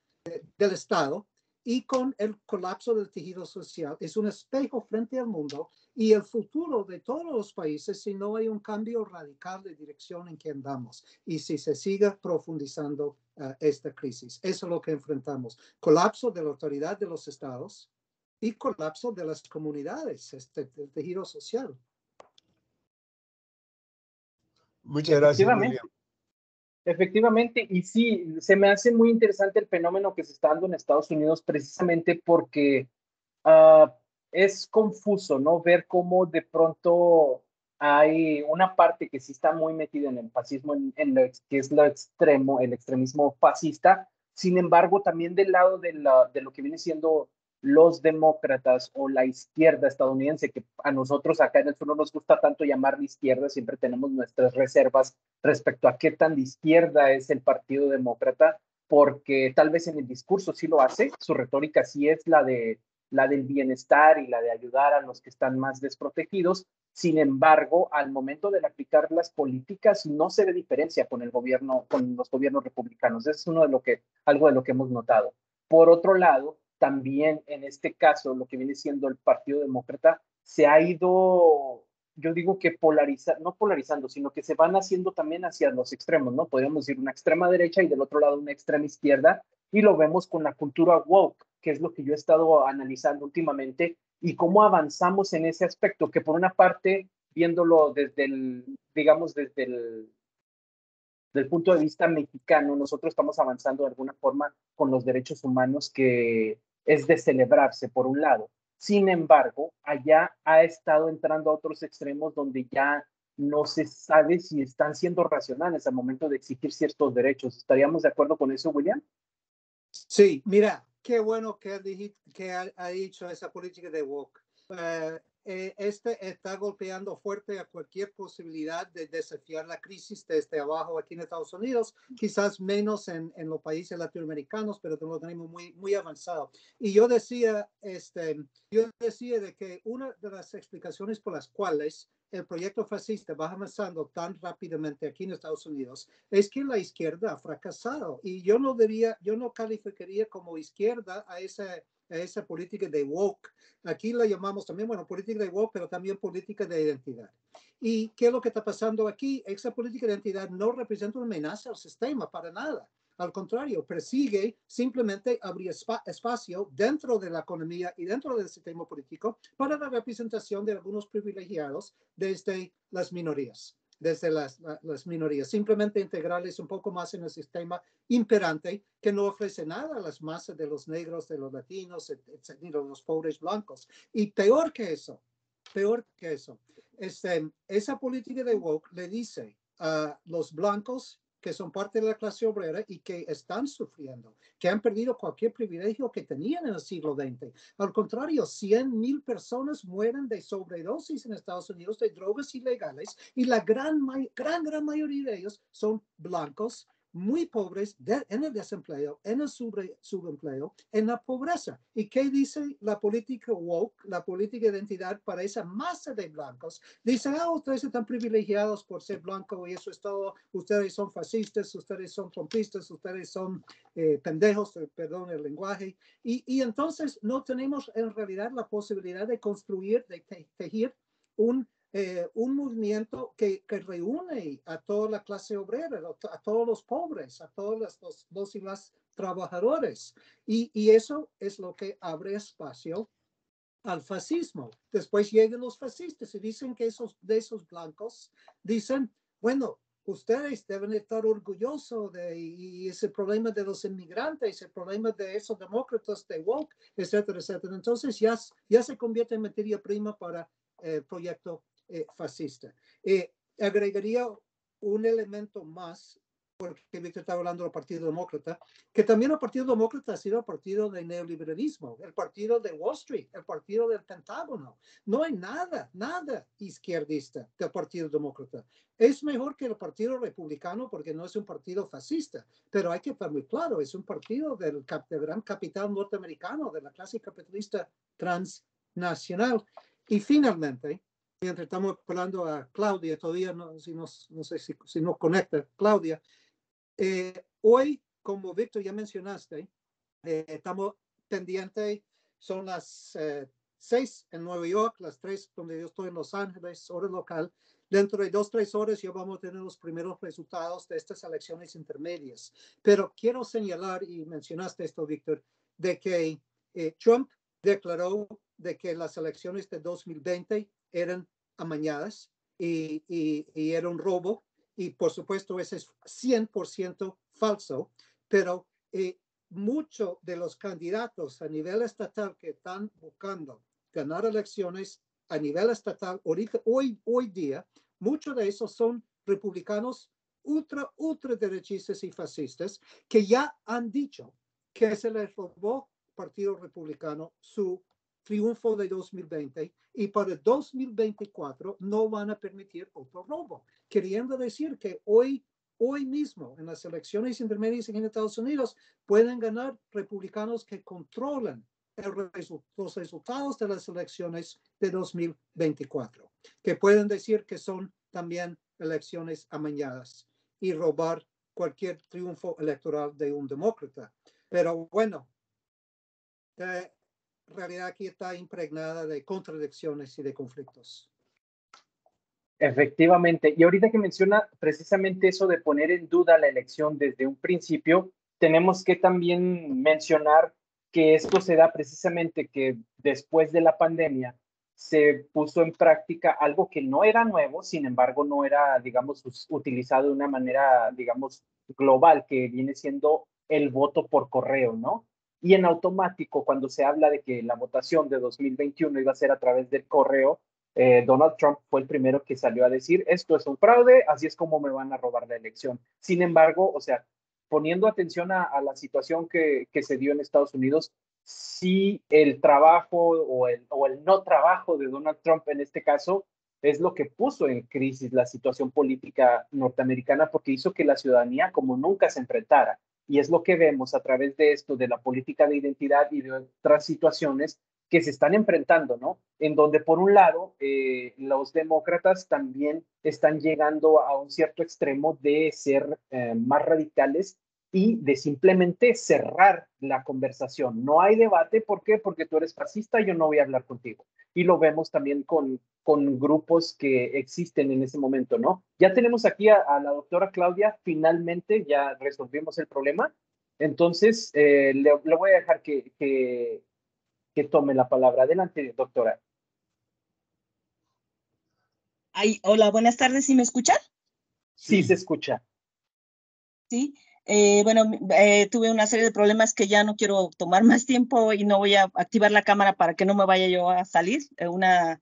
Estado y con el colapso del tejido social es un espejo frente al mundo y el futuro de todos los países si no hay un cambio radical de dirección en que andamos y si se sigue profundizando esta crisis. Eso es lo que enfrentamos. Colapso de la autoridad de los estados y colapso de las comunidades, del tejido social. Muchas gracias, William. Efectivamente, y sí, se me hace muy interesante el fenómeno que se está dando en Estados Unidos precisamente porque es confuso, ¿no? Ver cómo de pronto hay una parte que sí está muy metida en el fascismo, que es lo extremo, el extremismo fascista. Sin embargo, también del lado de lo que viene siendo los demócratas o la izquierda estadounidense, que a nosotros acá en el sur no nos gusta tanto llamar de izquierda, siempre tenemos nuestras reservas respecto a qué tan de izquierda es el Partido Demócrata, porque tal vez en el discurso sí lo hace, su retórica sí es la del bienestar y la de ayudar a los que están más desprotegidos. Sin embargo, al momento de aplicar las políticas no se ve diferencia con el gobierno, con los gobiernos republicanos. Eso es algo de lo que hemos notado. Por otro lado, también en este caso, lo que viene siendo el Partido Demócrata se ha ido, yo digo que no polarizando, sino que se van haciendo también hacia los extremos, ¿no? Podríamos decir una extrema derecha y del otro lado una extrema izquierda, y lo vemos con la cultura woke, que es lo que yo he estado analizando últimamente, y cómo avanzamos en ese aspecto, que por una parte, viéndolo desde digamos, desde del punto de vista mexicano, nosotros estamos avanzando de alguna forma con los derechos humanos, que es de celebrarse por un lado. Sin embargo, allá ha estado entrando a otros extremos donde ya no se sabe si están siendo racionales al momento de exigir ciertos derechos. ¿Estaríamos de acuerdo con eso, William? Sí, mira, qué bueno que ha dicho esa política de woke. Este está golpeando fuerte a cualquier posibilidad de desafiar la crisis desde abajo aquí en Estados Unidos, quizás menos en los países latinoamericanos, pero lo tenemos muy avanzado. Y yo decía de que una de las explicaciones por las cuales el proyecto fascista va avanzando tan rápidamente aquí en Estados Unidos es que la izquierda ha fracasado. Y yo no calificaría como izquierda a esa política de woke. Aquí la llamamos también, bueno, política de woke, pero también política de identidad. ¿Y qué es lo que está pasando aquí? Esa política de identidad no representa una amenaza al sistema para nada. Al contrario, persigue simplemente abrir espacio dentro de la economía y dentro del sistema político para la representación de algunos privilegiados desde las minorías. Simplemente integrarles un poco más en el sistema imperante que no ofrece nada a las masas de los negros, de los latinos, de los pobres blancos. Y peor que eso, esa política de woke le dice a los blancos que son parte de la clase obrera y que están sufriendo, que han perdido cualquier privilegio que tenían en el siglo XX. Al contrario, 100,000 personas mueren de sobredosis en Estados Unidos de drogas ilegales y la gran mayoría de ellos son blancos, muy pobres, en el desempleo, en el subempleo, en la pobreza. ¿Y qué dice la política woke, la política de identidad para esa masa de blancos? Dice, ustedes están privilegiados por ser blancos y eso es todo. Ustedes son fascistas, ustedes son trumpistas, ustedes son pendejos, perdón el lenguaje. Y entonces no tenemos en realidad la posibilidad de construir, de tejer un movimiento que reúne a toda la clase obrera, a todos los pobres, a todos los y las trabajadores. Y eso es lo que abre espacio al fascismo. Después llegan los fascistas y dicen que de esos blancos, dicen, bueno, ustedes deben estar orgullosos y ese problema de los inmigrantes, el problema de esos demócratas de woke, etcétera, etcétera. Entonces ya se convierte en materia prima para el proyecto fascista. Agregaría un elemento más, porque Víctor estaba hablando del Partido Demócrata, que también el Partido Demócrata ha sido el partido del neoliberalismo, el partido de Wall Street, el partido del Pentágono. No hay nada izquierdista del Partido Demócrata. Es mejor que el Partido Republicano porque no es un partido fascista, pero hay que estar muy claro, es un partido del gran capital norteamericano, de la clase capitalista transnacional. Y finalmente, mientras estamos hablando a Claudia, todavía no sé si nos conecta Claudia, hoy, como Víctor ya mencionaste, estamos pendientes, son las 6 en Nueva York, las 3 donde yo estoy en Los Ángeles, hora local. Dentro de 2-3 horas ya vamos a tener los primeros resultados de estas elecciones intermedias. Pero quiero señalar, y mencionaste esto, Víctor, de que Trump declaró de que las elecciones de 2020 eran amañadas y era un robo. Y por supuesto, ese es 100% falso, pero muchos de los candidatos a nivel estatal que están buscando ganar elecciones a nivel estatal, hoy día, muchos de esos son republicanos ultraderechistas y fascistas que ya han dicho que se les robó al Partido Republicano su triunfo de 2020 y para 2024 no van a permitir otro robo, queriendo decir que hoy mismo en las elecciones intermedias en Estados Unidos pueden ganar republicanos que controlan los resultados de las elecciones de 2024, que pueden decir que son también elecciones amañadas y robar cualquier triunfo electoral de un demócrata. Pero bueno, realidad aquí está impregnada de contradicciones y de conflictos. Efectivamente, y ahorita que menciona precisamente eso de poner en duda la elección desde un principio, tenemos que también mencionar que esto se da precisamente que después de la pandemia se puso en práctica algo que no era nuevo, sin embargo no era, digamos, utilizado de una manera, digamos, global, que viene siendo el voto por correo, ¿no? Y en automático, cuando se habla de que la votación de 2021 iba a ser a través del correo, Donald Trump fue el primero que salió a decir, esto es un fraude, así es como me van a robar la elección. Sin embargo, o sea, poniendo atención a la situación que se dio en Estados Unidos, sí el trabajo o el no trabajo de Donald Trump en este caso es lo que puso en crisis la situación política norteamericana porque hizo que la ciudadanía como nunca se enfrentara. Y es lo que vemos a través de esto, de la política de identidad y de otras situaciones que se están enfrentando, ¿no? En donde, por un lado, los demócratas también están llegando a un cierto extremo de ser más radicales y de simplemente cerrar la conversación. No hay debate, ¿por qué? Porque tú eres fascista, yo no voy a hablar contigo. Y lo vemos también con grupos que existen en ese momento, ¿no? Ya tenemos aquí a la doctora Claudia, finalmente ya resolvimos el problema. Entonces, le voy a dejar que tome la palabra. Adelante, doctora. Ay, hola, buenas tardes, ¿sí me escuchan? Sí, se escucha. Sí, tuve una serie de problemas que ya no quiero tomar más tiempo y no voy a activar la cámara para que no me vaya yo a salir. Una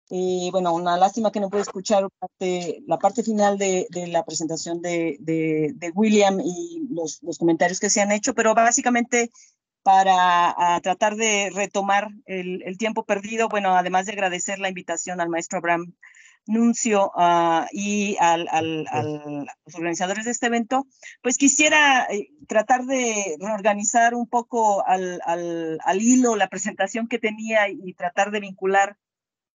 lástima que no puedo escuchar la parte final de la presentación de William y los comentarios que se han hecho, pero básicamente para tratar de retomar el tiempo perdido, bueno, además de agradecer la invitación al maestro Abraham Nuncio y a los organizadores de este evento, pues quisiera tratar de reorganizar un poco al hilo la presentación que tenía y tratar de vincular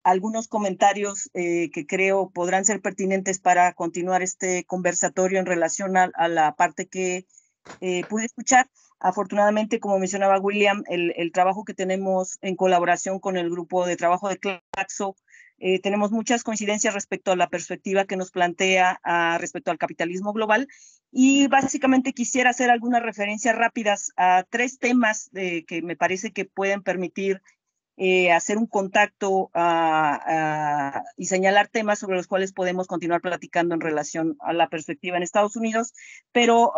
algunos comentarios que creo podrán ser pertinentes para continuar este conversatorio en relación a la parte que pude escuchar. Afortunadamente, como mencionaba William, el trabajo que tenemos en colaboración con el grupo de trabajo de Claxo, tenemos muchas coincidencias respecto a la perspectiva que nos plantea respecto al capitalismo global y básicamente quisiera hacer algunas referencias rápidas a 3 temas que me parece que pueden permitir hacer un contacto y señalar temas sobre los cuales podemos continuar platicando en relación a la perspectiva en Estados Unidos, pero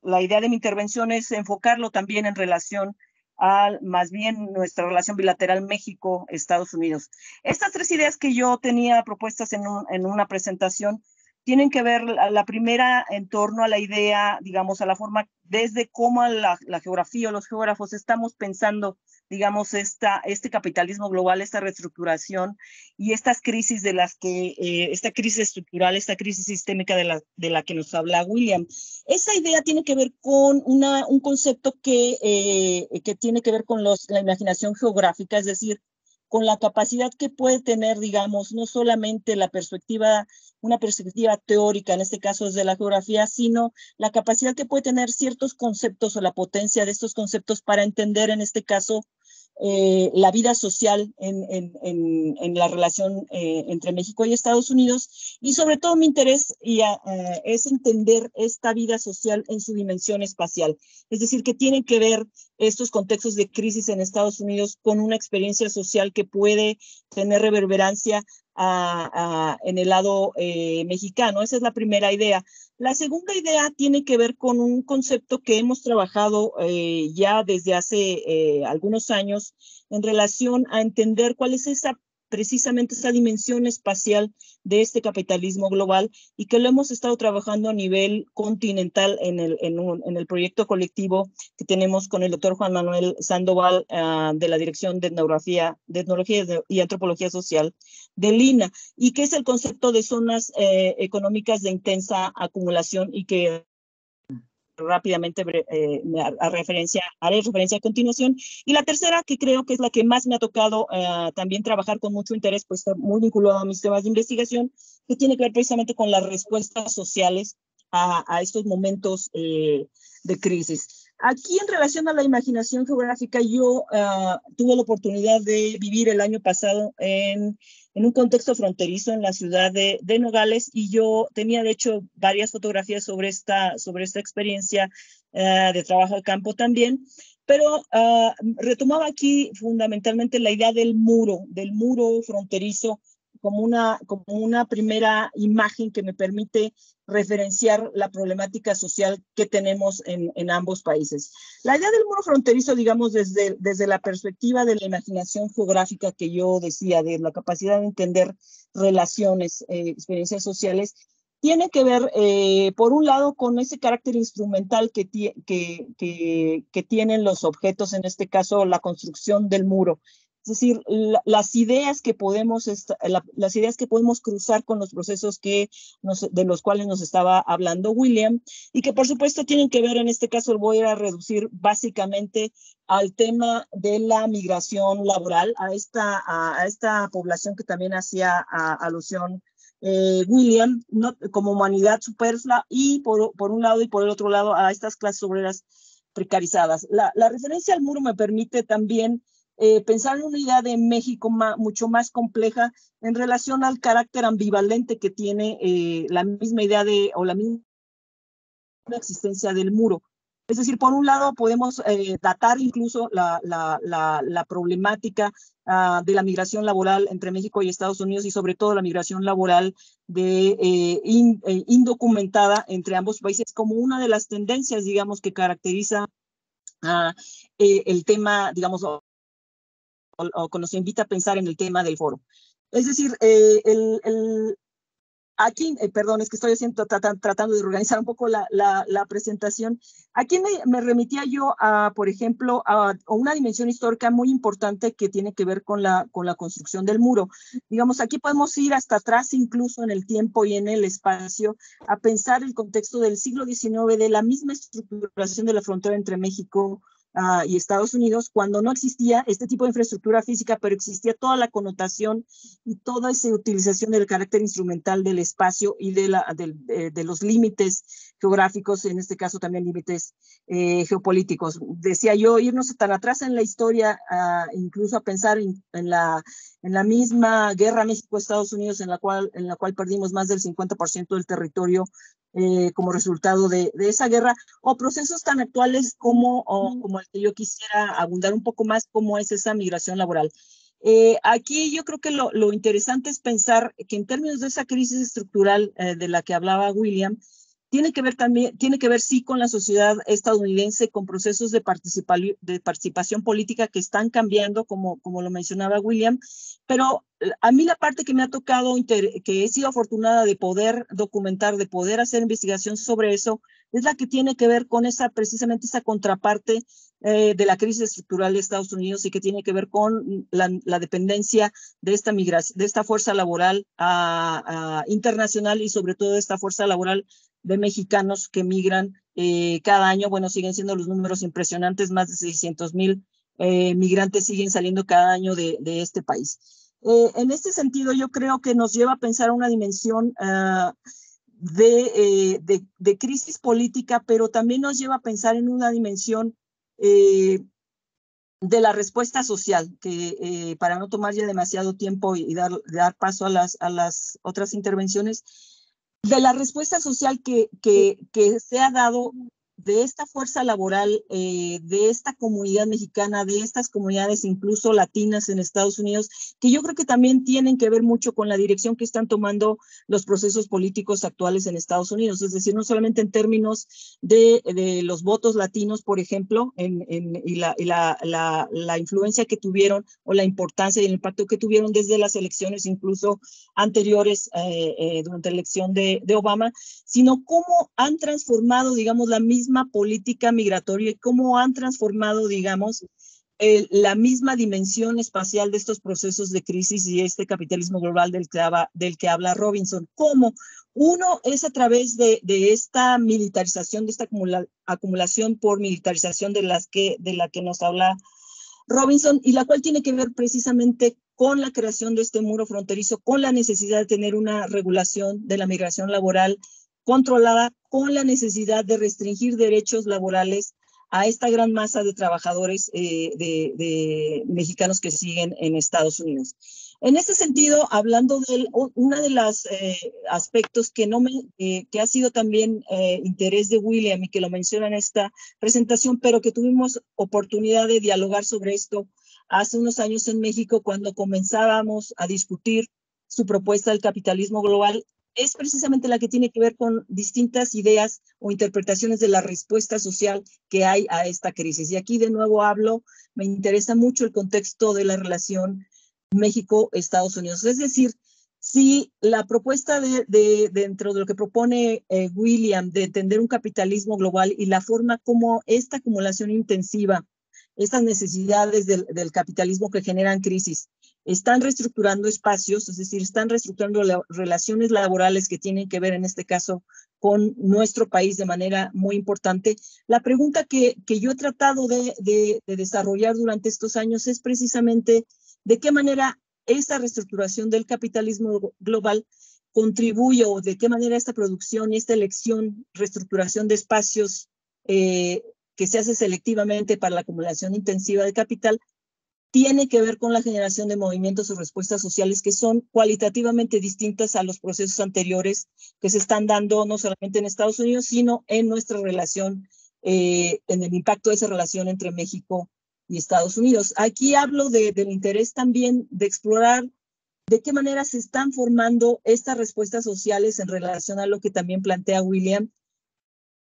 la idea de mi intervención es enfocarlo también en relación a más bien nuestra relación bilateral México-Estados Unidos. Estas 3 ideas que yo tenía propuestas en una presentación tienen que ver la primera en torno a la idea, digamos, a la forma desde cómo la geografía o los geógrafos estamos pensando, digamos, este capitalismo global, esta reestructuración y estas crisis de las que, esta crisis estructural, esta crisis sistémica de la que nos habla William. Esa idea tiene que ver con un concepto que tiene que ver con la imaginación geográfica, es decir, con la capacidad que puede tener, digamos, no solamente una perspectiva teórica, en este caso es de la geografía, sino la capacidad que puede tener ciertos conceptos o la potencia de estos conceptos para entender, en este caso, la vida social en la relación entre México y Estados Unidos. Y sobre todo mi interés es entender esta vida social en su dimensión espacial. Es decir, que tienen que ver estos contextos de crisis en Estados Unidos con una experiencia social que puede tener reverberancia en el lado mexicano. Esa es la primera idea. La segunda idea tiene que ver con un concepto que hemos trabajado ya desde hace algunos años en relación a entender cuál es precisamente esa dimensión espacial de este capitalismo global y que lo hemos estado trabajando a nivel continental en el proyecto colectivo que tenemos con el doctor Juan Manuel Sandoval de la Dirección de Etnología y Antropología Social de Lina, y que es el concepto de zonas económicas de intensa acumulación y que rápidamente haré referencia a continuación. Y la tercera, que creo que es la que más me ha tocado también trabajar con mucho interés, pues está muy vinculado a mis temas de investigación, que tiene que ver precisamente con las respuestas sociales a estos momentos de crisis. Aquí en relación a la imaginación geográfica, yo tuve la oportunidad de vivir el año pasado en un contexto fronterizo en la ciudad de Nogales, y yo tenía de hecho varias fotografías sobre esta experiencia de trabajo de campo también, pero retomaba aquí fundamentalmente la idea del muro fronterizo como una primera imagen que me permite referenciar la problemática social que tenemos en ambos países. La idea del muro fronterizo, digamos, desde la perspectiva de la imaginación geográfica que yo decía, de la capacidad de entender relaciones, experiencias sociales, tiene que ver, por un lado, con ese carácter instrumental que tienen los objetos, en este caso, la construcción del muro. Es decir, las ideas que podemos cruzar con los procesos de los cuales nos estaba hablando William, y que por supuesto tienen que ver, en este caso lo voy a reducir básicamente al tema de la migración laboral, a esta población que también hacía alusión William, ¿no? Como humanidad superflua, y por un lado y por el otro lado a estas clases obreras precarizadas. La referencia al muro me permite también pensar en una idea de México mucho más compleja en relación al carácter ambivalente que tiene la misma idea o la misma existencia del muro. Es decir, por un lado podemos datar incluso la problemática de la migración laboral entre México y Estados Unidos, y sobre todo la migración laboral indocumentada entre ambos países, como una de las tendencias, digamos, que caracteriza el tema, digamos, o nos invita a pensar en el tema del foro. Es decir, aquí, perdón, es que estoy tratando de organizar un poco la presentación. Aquí me remitía yo por ejemplo, a una dimensión histórica muy importante que tiene que ver con la construcción del muro. Digamos, aquí podemos ir hasta atrás, incluso en el tiempo y en el espacio, a pensar el contexto del siglo XIX, de la misma estructuración de la frontera entre México y Estados Unidos, cuando no existía este tipo de infraestructura física, pero existía toda la connotación y toda esa utilización del carácter instrumental del espacio y de los límites geográficos, en este caso también límites geopolíticos. Decía yo, irnos tan atrás en la historia, incluso a pensar en la misma guerra México-Estados Unidos, en la cual perdimos más del 50% del territorio como resultado de esa guerra, o procesos tan actuales como el que yo quisiera abundar un poco más, como es esa migración laboral. Aquí yo creo que lo interesante es pensar que en términos de esa crisis estructural de la que hablaba William, tiene que ver sí con la sociedad estadounidense, con procesos de participación política que están cambiando, como lo mencionaba William, pero a mí la parte que me ha tocado, que he sido afortunada de poder documentar, de poder hacer investigación sobre eso, es la que tiene que ver con precisamente esa contraparte de la crisis estructural de Estados Unidos, y que tiene que ver con la dependencia de esta migración, de esta fuerza laboral internacional, y sobre todo de esta fuerza laboral de mexicanos que migran cada año. Bueno, siguen siendo los números impresionantes, más de 600,000 migrantes siguen saliendo cada año de este país. En este sentido, yo creo que nos lleva a pensar una dimensión de crisis política, pero también nos lleva a pensar en una dimensión de la respuesta social, que para no tomar ya demasiado tiempo y dar paso a las otras intervenciones, de la respuesta social que se ha dado de esta fuerza laboral, de esta comunidad mexicana, de estas comunidades incluso latinas en Estados Unidos, que yo creo que también tienen que ver mucho con la dirección que están tomando los procesos políticos actuales en Estados Unidos. Es decir, no solamente en términos de los votos latinos, por ejemplo, y la influencia que tuvieron, o la importancia y el impacto que tuvieron desde las elecciones incluso anteriores, durante la elección de Obama, sino cómo han transformado, digamos, la misma política migratoria, y cómo han transformado, digamos, la misma dimensión espacial de estos procesos de crisis y este capitalismo global del que habla Robinson. ¿Cómo? Uno es a través de esta militarización, de esta acumulación por militarización de la que nos habla Robinson, y la cual tiene que ver precisamente con la creación de este muro fronterizo, con la necesidad de tener una regulación de la migración laboral controlada, con la necesidad de restringir derechos laborales a esta gran masa de trabajadores de mexicanos que siguen en Estados Unidos. En este sentido, hablando de uno de los aspectos que ha sido también interés de William y que lo menciona en esta presentación, pero que tuvimos oportunidad de dialogar sobre esto hace unos años en México cuando comenzábamos a discutir su propuesta del capitalismo global, es precisamente la que tiene que ver con distintas ideas o interpretaciones de la respuesta social que hay a esta crisis. Y aquí de nuevo me interesa mucho el contexto de la relación México-Estados Unidos. Es decir, si la propuesta dentro de lo que propone William de entender un capitalismo global y la forma como esta acumulación intensiva, estas necesidades del capitalismo que generan crisis, están reestructurando espacios, es decir, están reestructurando relaciones laborales que tienen que ver en este caso con nuestro país de manera muy importante. La pregunta que yo he tratado de desarrollar durante estos años es precisamente de qué manera esta reestructuración del capitalismo global contribuye o de qué manera esta producción y esta elección, reestructuración de espacios que se hace selectivamente para la acumulación intensiva de capital, tiene que ver con la generación de movimientos o respuestas sociales que son cualitativamente distintas a los procesos anteriores que se están dando no solamente en Estados Unidos, sino en nuestra relación, en el impacto de esa relación entre México y Estados Unidos. Aquí hablo del interés también de explorar de qué manera se están formando estas respuestas sociales en relación a lo que también plantea William,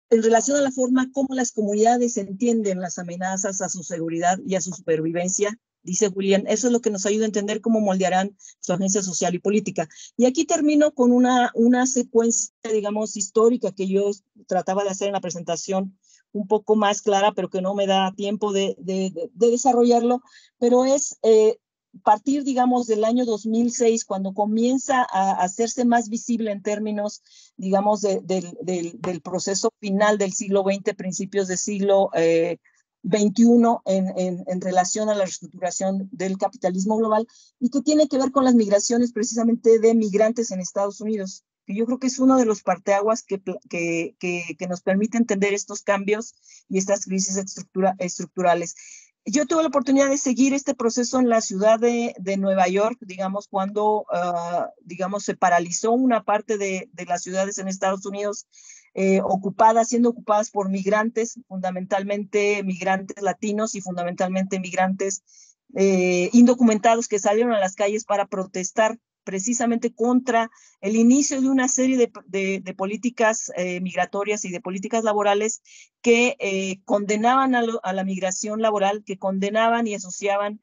en relación a la forma como las comunidades entienden las amenazas a su seguridad y a su supervivencia, dice William. Eso es lo que nos ayuda a entender cómo moldearán su agencia social y política. Y aquí termino con una secuencia, digamos, histórica que yo trataba de hacer en la presentación un poco más clara, pero que no me da tiempo de desarrollarlo, pero es partir, digamos, del año 2006, cuando comienza a hacerse más visible en términos, digamos, del proceso final del siglo XX, principios del siglo XXI, en relación a la reestructuración del capitalismo global, y que tiene que ver con las migraciones precisamente de migrantes en Estados Unidos, que yo creo que es uno de los parteaguas que nos permite entender estos cambios y estas crisis estructurales. Yo tuve la oportunidad de seguir este proceso en la ciudad de Nueva York, digamos, cuando, digamos, se paralizó una parte de las ciudades en Estados Unidos siendo ocupadas por migrantes, fundamentalmente migrantes latinos y fundamentalmente migrantes indocumentados que salieron a las calles para protestar precisamente contra el inicio de una serie de políticas migratorias y de políticas laborales que condenaban a la migración laboral, que condenaban y asociaban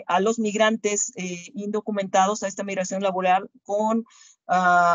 a los migrantes indocumentados a esta migración laboral con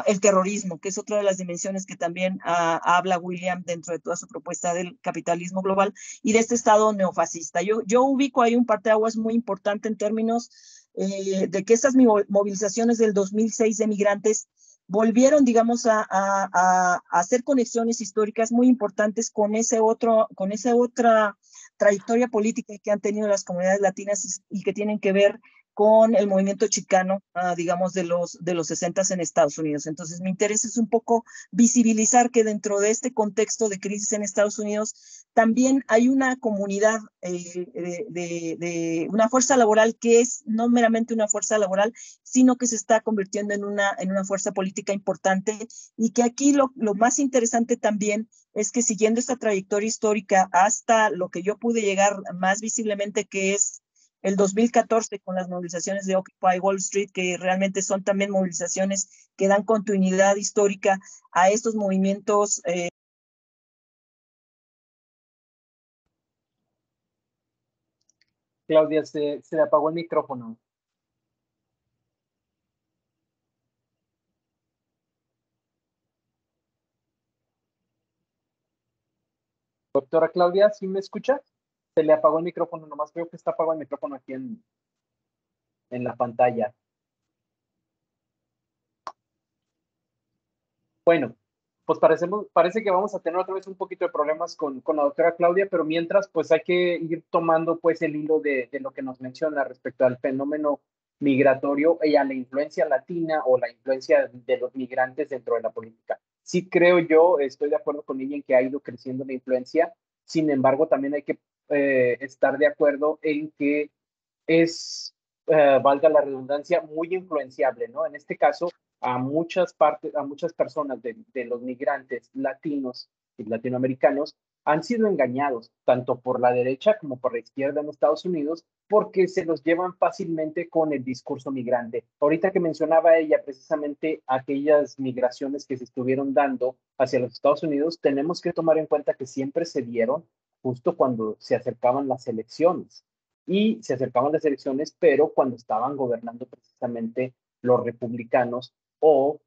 el terrorismo, que es otra de las dimensiones que también habla William dentro de toda su propuesta del capitalismo global y de este Estado neofascista. Yo ubico ahí un parteaguas muy importante en términos de que estas movilizaciones del 2006 de migrantes volvieron, digamos, a hacer conexiones históricas muy importantes con esa otra trayectoria política que han tenido las comunidades latinas y que tienen que ver con el movimiento chicano, digamos, de los 60s en Estados Unidos. Entonces, mi interés es un poco visibilizar que dentro de este contexto de crisis en Estados Unidos también hay una comunidad de una fuerza laboral que es no meramente una fuerza laboral, sino que se está convirtiendo en una fuerza política importante y que aquí lo más interesante también es que siguiendo esta trayectoria histórica hasta lo que yo pude llegar más visiblemente, que es el 2014 con las movilizaciones de Occupy Wall Street, que realmente son también movilizaciones que dan continuidad histórica a estos movimientos. Claudia, se le apagó el micrófono. Doctora Claudia, ¿sí me escucha? Se le apagó el micrófono, nomás creo que está apagado el micrófono aquí en la pantalla. Bueno, pues parece que vamos a tener otra vez un poquito de problemas con la doctora Claudia, pero mientras, pues hay que ir tomando pues el hilo de lo que nos menciona respecto al fenómeno migratorio y a la influencia latina o la influencia de los migrantes dentro de la política. Sí creo yo, estoy de acuerdo con ella en que ha ido creciendo la influencia, Sin embargo, también hay que estar de acuerdo en que es, valga la redundancia, muy influenciable, ¿no? En este caso, a muchas personas de los migrantes latinos y latinoamericanos han sido engañados, tanto por la derecha como por la izquierda en Estados Unidos, porque se los llevan fácilmente con el discurso migrante. Ahorita que mencionaba ella precisamente aquellas migraciones que se estuvieron dando hacia los Estados Unidos, tenemos que tomar en cuenta que siempre se dieron justo cuando se acercaban las elecciones. Y se acercaban las elecciones, pero cuando estaban gobernando precisamente los republicanos o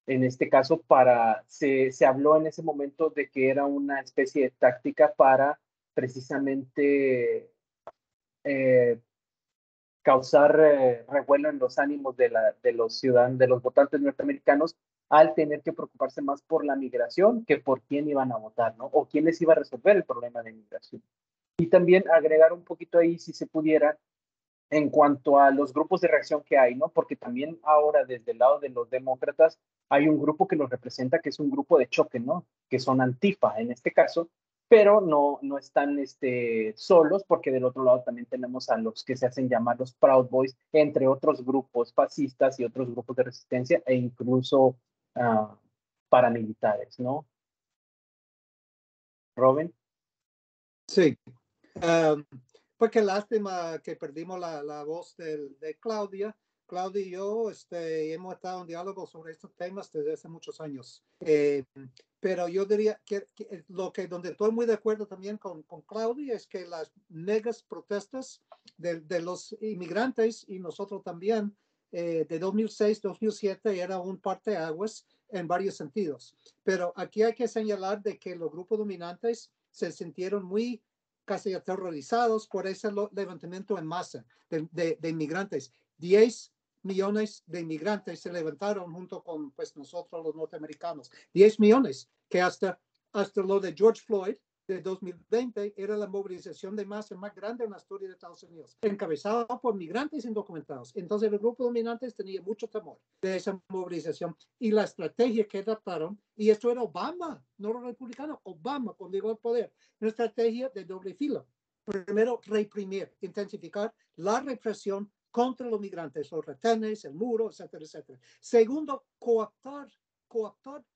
en este caso se habló en ese momento de que era una especie de táctica para precisamente eh, causar revuelo en los ánimos de los ciudadanos, de los votantes norteamericanos, al tener que preocuparse más por la migración que por quién iban a votar, ¿no? O quién les iba a resolver el problema de migración. Y también agregar un poquito ahí, si se pudiera, en cuanto a los grupos de reacción que hay, ¿no? Porque también ahora desde el lado de los demócratas hay un grupo que los representa, que es un grupo de choque, ¿no? Que son Antifa en este caso, pero no están solos, porque del otro lado también tenemos a los que se hacen llamar los Proud Boys, entre otros grupos fascistas y otros grupos de resistencia e incluso paramilitares, ¿no? Robin. Sí. Pues qué lástima que perdimos la voz de Claudia. Claudia y yo hemos estado en diálogo sobre estos temas desde hace muchos años. Pero yo diría que donde estoy muy de acuerdo también con Claudia es que las megas protestas de los inmigrantes y nosotros también de 2006-2007 era un parteaguas en varios sentidos. Pero aquí hay que señalar de que los grupos dominantes se sintieron muy casi aterrorizados por ese levantamiento en masa de inmigrantes. 10 millones de inmigrantes se levantaron junto con pues, nosotros los norteamericanos. 10 millones, que hasta lo de George Floyd de 2020 era la movilización de masa más grande en la historia de Estados Unidos, encabezada por migrantes indocumentados. Entonces el grupo dominante tenía mucho temor de esa movilización y la estrategia que adaptaron, y esto era Obama, no los republicanos, Obama cuando llegó al poder, una estrategia de doble filo. Primero, reprimir, intensificar la represión contra los migrantes, los retenes, el muro, etcétera, etcétera. Segundo, cooptar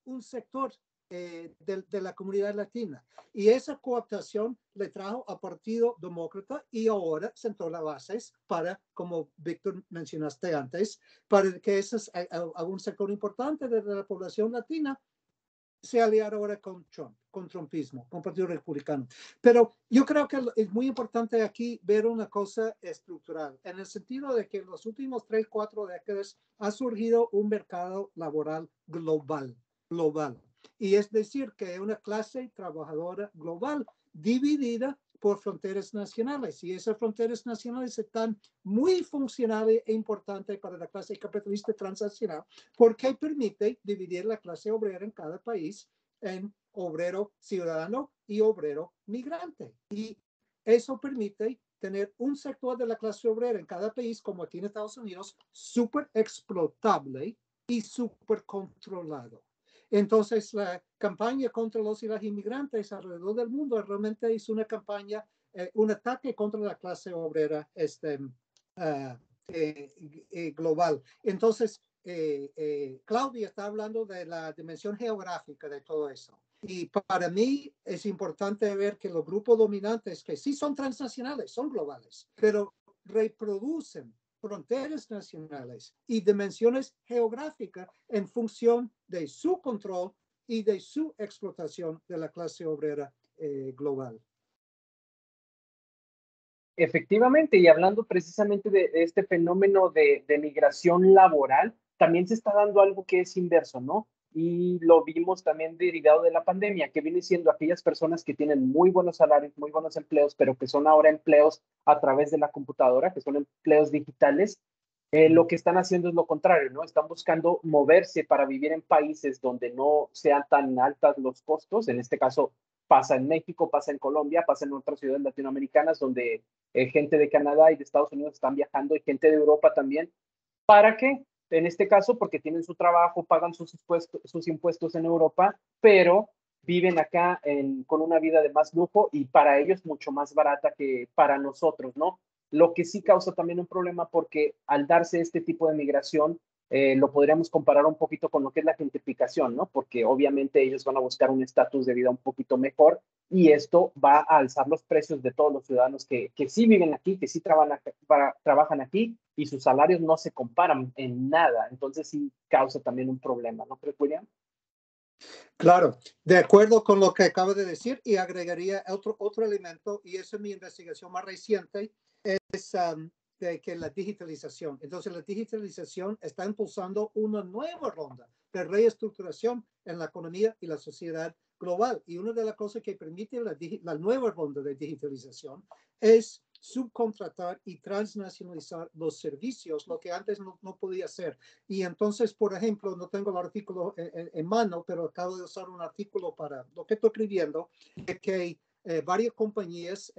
un sector de la comunidad latina. Y esa cooptación le trajo al Partido Demócrata y ahora sentó las bases para, como Víctor mencionaste antes, para que ese es un sector importante de la población latina se aliar ahora con Trump, con trumpismo, con el Partido Republicano. Pero yo creo que es muy importante aquí ver una cosa estructural, en el sentido de que en los últimos 3, 4 décadas ha surgido un mercado laboral global. Y es decir, que una clase trabajadora global dividida por fronteras nacionales. Y esas fronteras nacionales están muy funcionales e importantes para la clase capitalista transnacional porque permite dividir la clase obrera en cada país en obrero ciudadano y obrero migrante. Y eso permite tener un sector de la clase obrera en cada país, como aquí en Estados Unidos, súper explotable y súper controlado. Entonces, la campaña contra los y las inmigrantes alrededor del mundo realmente es una campaña, un ataque contra la clase obrera global. Entonces, Claudia está hablando de la dimensión geográfica de todo eso. Y para mí es importante ver que los grupos dominantes, que sí son transnacionales, son globales, pero reproducen fronteras nacionales y dimensiones geográficas en función de su control y de su explotación de la clase obrera global. Efectivamente, y hablando precisamente de este fenómeno de migración laboral, también se está dando algo que es inverso, ¿no? Y lo vimos también derivado de la pandemia, que viene siendo aquellas personas que tienen muy buenos salarios, muy buenos empleos, pero que son ahora empleos a través de la computadora, que son empleos digitales. Lo que están haciendo es lo contrario, ¿no? Están buscando moverse para vivir en países donde no sean tan altos los costos. En este caso pasa en México, pasa en Colombia, pasa en otras ciudades latinoamericanas donde gente de Canadá y de Estados Unidos están viajando y gente de Europa también. ¿Para qué? En este caso, porque tienen su trabajo, pagan sus impuestos en Europa, pero viven acá con una vida de más lujo y para ellos mucho más barata que para nosotros, ¿no? Lo que sí causa también un problema porque al darse este tipo de migración, lo podríamos comparar un poquito con lo que es la gentrificación, ¿no? Porque obviamente ellos van a buscar un estatus de vida un poquito mejor y esto va a alzar los precios de todos los ciudadanos que sí viven aquí, que sí trabajan aquí y sus salarios no se comparan en nada. Entonces sí causa también un problema, ¿no crees, William? Claro, de acuerdo con lo que acabo de decir y agregaría otro elemento, y eso es mi investigación más reciente, es de que la digitalización. Entonces, la digitalización está impulsando una nueva ronda de reestructuración en la economía y la sociedad global. Y una de las cosas que permite la nueva ronda de digitalización es subcontratar y transnacionalizar los servicios, lo que antes no podía hacer. Y entonces, por ejemplo, no tengo el artículo en mano, pero acabo de usar un artículo para lo que estoy escribiendo, de que varias compañías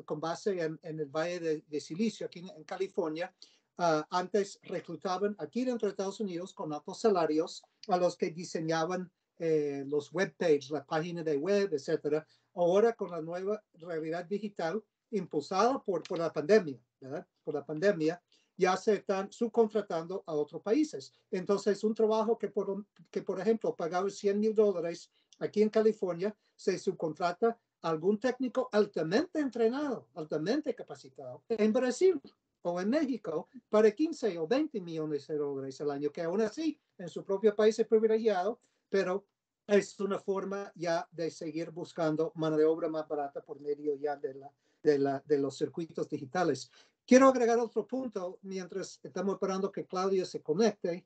con base en el Valle de Silicio, aquí en California, antes reclutaban aquí dentro de Estados Unidos con altos salarios a los que diseñaban los webpages, la página de web, etcétera. Ahora con la nueva realidad digital impulsada por la pandemia, ¿verdad? Por la pandemia, ya se están subcontratando a otros países. Entonces, un trabajo que por ejemplo, pagaba $100,000 aquí en California, se subcontrata a algún técnico altamente entrenado, altamente capacitado en Brasil o en México para 15 o 20 millones de dólares al año, que aún así en su propio país es privilegiado, pero es una forma ya de seguir buscando mano de obra más barata por medio ya de los circuitos digitales. Quiero agregar otro punto mientras estamos esperando que Claudia se conecte,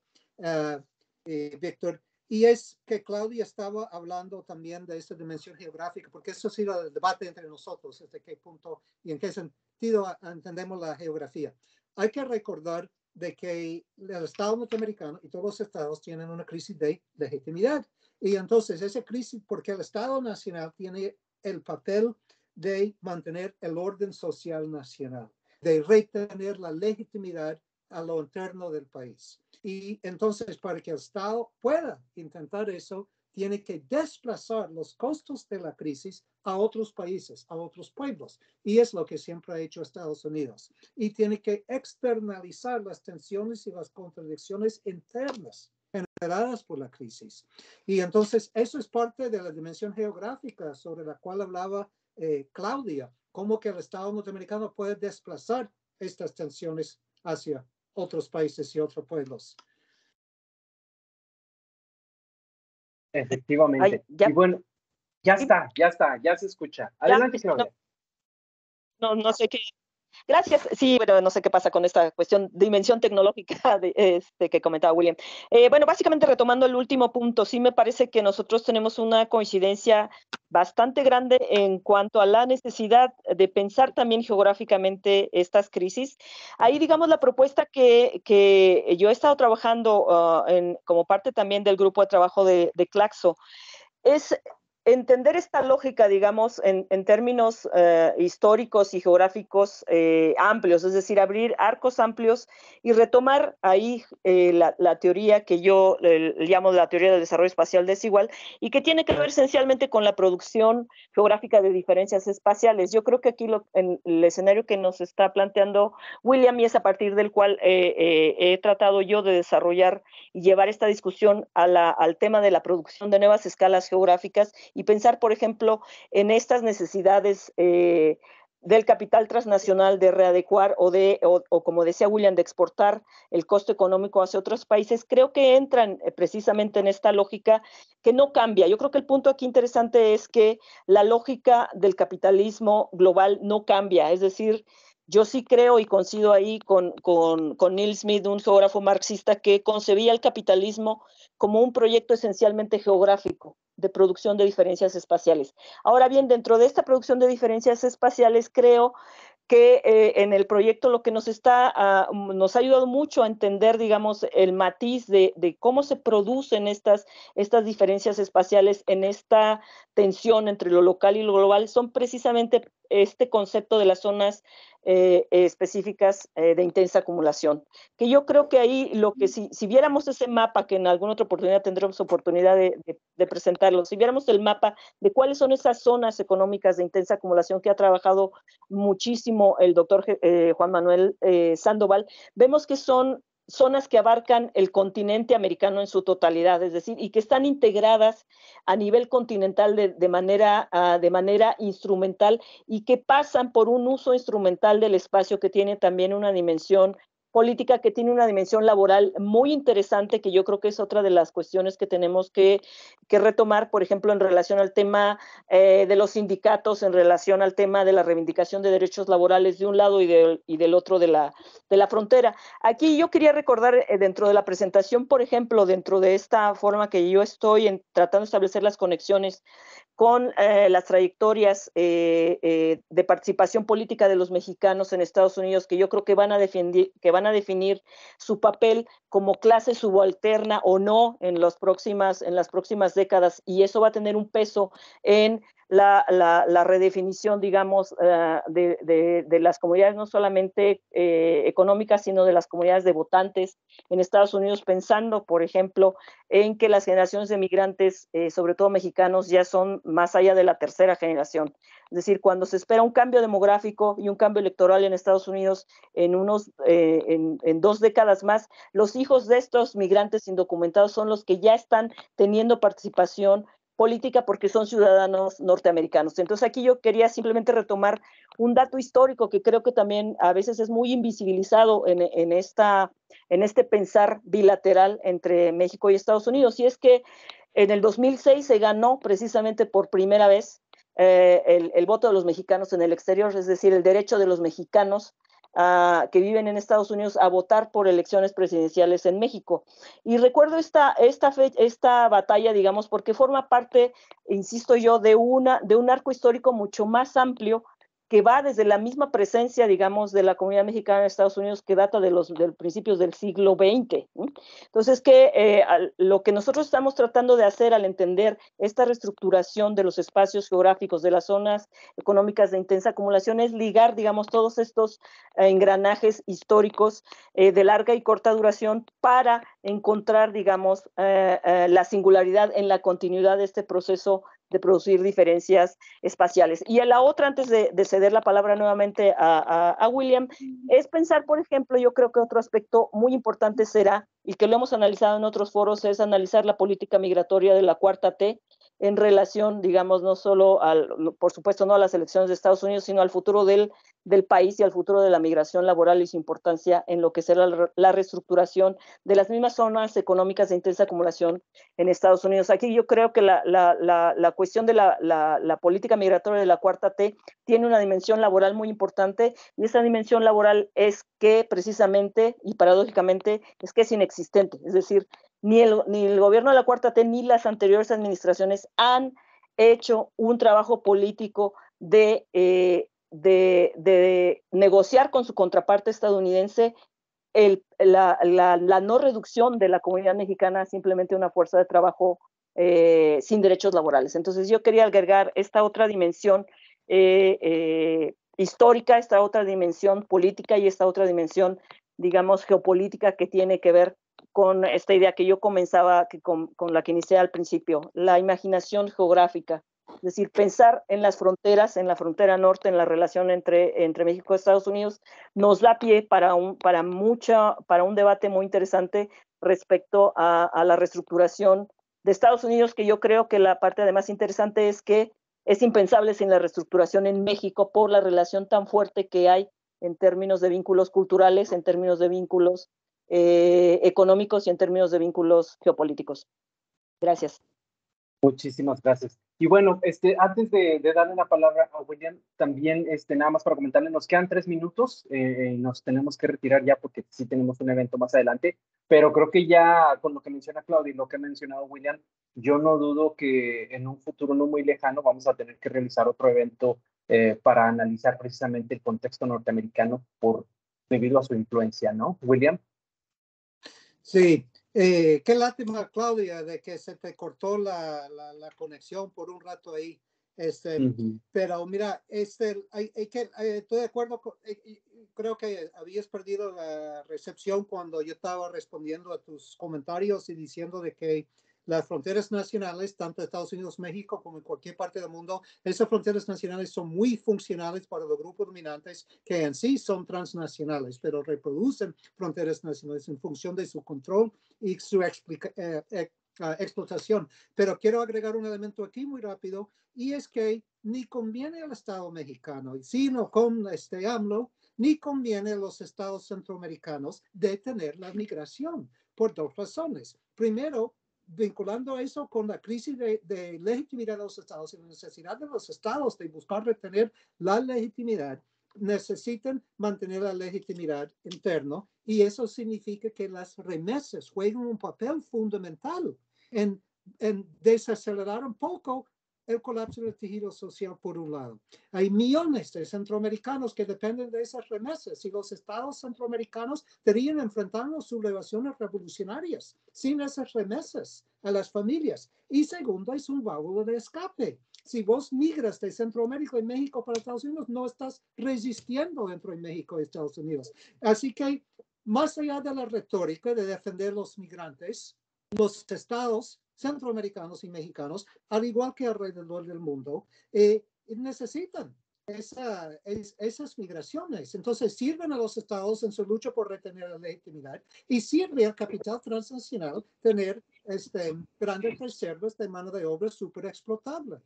Víctor, y es que Claudia estaba hablando también de esta dimensión geográfica, porque eso ha sido el debate entre nosotros, desde qué punto y en qué sentido entendemos la geografía. Hay que recordar de que el Estado norteamericano y todos los estados tienen una crisis de legitimidad. Y entonces esa crisis, porque el Estado nacional tiene el papel de mantener el orden social nacional, de retener la legitimidad a lo interno del país. Y entonces, para que el Estado pueda intentar eso, tiene que desplazar los costos de la crisis a otros países, a otros pueblos. Y es lo que siempre ha hecho Estados Unidos. Y tiene que externalizar las tensiones y las contradicciones internas generadas por la crisis. Y entonces, eso es parte de la dimensión geográfica sobre la cual hablaba Claudia, cómo que el Estado norteamericano puede desplazar estas tensiones hacia otros países y otros pueblos. Efectivamente. Ay, ya, y bueno, ya se escucha. Adelante, Claudia. no sé qué. Gracias. Sí, bueno, no sé qué pasa con esta cuestión, dimensión tecnológica que comentaba William. Bueno, básicamente retomando el último punto, sí me parece que nosotros tenemos una coincidencia bastante grande en cuanto a la necesidad de pensar también geográficamente estas crisis. Ahí, digamos, la propuesta que yo he estado trabajando como parte también del grupo de trabajo de Claxo es entender esta lógica, digamos, en términos históricos y geográficos amplios, es decir, abrir arcos amplios y retomar ahí la teoría que yo llamo la teoría del desarrollo espacial desigual y que tiene que ver esencialmente con la producción geográfica de diferencias espaciales. Yo creo que aquí en el escenario que nos está planteando William y es a partir del cual he tratado yo de desarrollar y llevar esta discusión al tema de la producción de nuevas escalas geográficas y pensar, por ejemplo, en estas necesidades del capital transnacional de readecuar o como decía William, de exportar el costo económico hacia otros países, creo que entran precisamente en esta lógica que no cambia. Yo creo que el punto aquí interesante es que la lógica del capitalismo global no cambia, es decir, yo sí creo y coincido ahí con Neil Smith, un geógrafo marxista que concebía el capitalismo como un proyecto esencialmente geográfico de producción de diferencias espaciales. Ahora bien, dentro de esta producción de diferencias espaciales, creo que en el proyecto lo que nos ha ayudado mucho a entender, digamos, el matiz de cómo se producen estas diferencias espaciales en esta tensión entre lo local y lo global, son precisamente este concepto de las zonas específicas de intensa acumulación. Que yo creo que ahí lo que si viéramos ese mapa, que en alguna otra oportunidad tendremos oportunidad de de presentarlo, si viéramos el mapa de cuáles son esas zonas económicas de intensa acumulación que ha trabajado muchísimo el doctor Juan Manuel Sandoval, vemos que son zonas que abarcan el continente americano en su totalidad, es decir, y que están integradas a nivel continental de manera instrumental y que pasan por un uso instrumental del espacio que tiene también una dimensión política, que tiene una dimensión laboral muy interesante, que yo creo que es otra de las cuestiones que tenemos que retomar, por ejemplo, en relación al tema de los sindicatos, en relación al tema de la reivindicación de derechos laborales de un lado y del otro de la frontera. Aquí yo quería recordar dentro de la presentación, por ejemplo, dentro de esta forma que yo estoy tratando de establecer las conexiones con las trayectorias de participación política de los mexicanos en Estados Unidos, que yo creo que van a definir su papel como clase subalterna o no en las próximas décadas, y eso va a tener un peso en la redefinición, digamos, de las comunidades, no solamente económicas, sino de las comunidades de votantes en Estados Unidos, pensando, por ejemplo, en que las generaciones de migrantes, sobre todo mexicanos, ya son más allá de la tercera generación. Es decir, cuando se espera un cambio demográfico y un cambio electoral en Estados Unidos en 2 décadas más, los hijos de estos migrantes indocumentados son los que ya están teniendo participación política porque son ciudadanos norteamericanos. Entonces aquí yo quería simplemente retomar un dato histórico que creo que también a veces es muy invisibilizado en este pensar bilateral entre México y Estados Unidos, y es que en el 2006 se ganó precisamente por primera vez el voto de los mexicanos en el exterior, es decir, el derecho de los mexicanos que viven en Estados Unidos a votar por elecciones presidenciales en México. Y recuerdo esta batalla, digamos, porque forma parte, insisto yo, de un arco histórico mucho más amplio, que va desde la misma presencia, digamos, de la comunidad mexicana en Estados Unidos, que data de principios del siglo XX. Entonces, lo que nosotros estamos tratando de hacer al entender esta reestructuración de los espacios geográficos, de las zonas económicas de intensa acumulación, es ligar, digamos, todos estos engranajes históricos de larga y corta duración para encontrar, digamos, la singularidad en la continuidad de este proceso de producir diferencias espaciales. Y la otra, antes de ceder la palabra nuevamente a William, es pensar, por ejemplo, yo creo que otro aspecto muy importante será, y que lo hemos analizado en otros foros, es analizar la política migratoria de la Cuarta T en relación, digamos, no solo, por supuesto, no a las elecciones de Estados Unidos, sino al futuro del país y al futuro de la migración laboral y su importancia en lo que será la reestructuración de las mismas zonas económicas de intensa acumulación en Estados Unidos. Aquí yo creo que la cuestión de la política migratoria de la Cuarta T tiene una dimensión laboral muy importante, y esa dimensión laboral es que precisamente y paradójicamente es que es inexistente. Es decir, ni el gobierno de la Cuarta T ni las anteriores administraciones han hecho un trabajo político de negociar con su contraparte estadounidense la no reducción de la comunidad mexicana a simplemente una fuerza de trabajo sin derechos laborales. Entonces yo quería agregar esta otra dimensión histórica, esta otra dimensión política y esta otra dimensión, digamos, geopolítica, que tiene que ver con esta idea que yo comenzaba, con la que inicié al principio, la imaginación geográfica. Es decir, pensar en las fronteras, en la frontera norte, en la relación entre México y Estados Unidos, nos da pie para un debate muy interesante respecto a la reestructuración de Estados Unidos, que yo creo que la parte además interesante es que es impensable sin la reestructuración en México por la relación tan fuerte que hay en términos de vínculos culturales, en términos de vínculos económicos y en términos de vínculos geopolíticos. Gracias. Muchísimas gracias. Y bueno, antes de darle la palabra a William, también nada más para comentarle, nos quedan 3 minutos, nos tenemos que retirar ya porque sí tenemos un evento más adelante, pero creo que ya con lo que menciona Claudia y lo que ha mencionado William, yo no dudo que en un futuro no muy lejano vamos a tener que realizar otro evento para analizar precisamente el contexto norteamericano debido a su influencia, ¿no? William. Sí, qué lástima, Claudia, de que se te cortó la conexión por un rato ahí. Pero mira, estoy de acuerdo, creo que habías perdido la recepción cuando yo estaba respondiendo a tus comentarios y diciendo de que las fronteras nacionales, tanto de Estados Unidos, México, como en cualquier parte del mundo, esas fronteras nacionales son muy funcionales para los grupos dominantes que en sí son transnacionales, pero reproducen fronteras nacionales en función de su control y su explotación. Pero quiero agregar un elemento aquí muy rápido, y es que ni conviene al Estado mexicano, sino con AMLO, ni conviene a los estados centroamericanos detener la migración por dos razones. Primero, vinculando eso con la crisis de legitimidad de los estados y la necesidad de los estados de buscar retener la legitimidad, necesitan mantener la legitimidad interna, y eso significa que las remesas juegan un papel fundamental en desacelerar un poco el colapso del tejido social por un lado. Hay millones de centroamericanos que dependen de esas remesas, y los estados centroamericanos estarían enfrentando sublevaciones revolucionarias sin esas remesas a las familias. Y segundo, es un válvula de escape. Si vos migras de Centroamérica y México para Estados Unidos, no estás resistiendo dentro de México y Estados Unidos. Así que, más allá de la retórica de defender los migrantes, los estados centroamericanos y mexicanos, al igual que alrededor del mundo, necesitan esas migraciones. Entonces sirven a los estados en su lucha por retener la legitimidad, y sirve al capital transnacional tener grandes reservas de mano de obra súper explotable.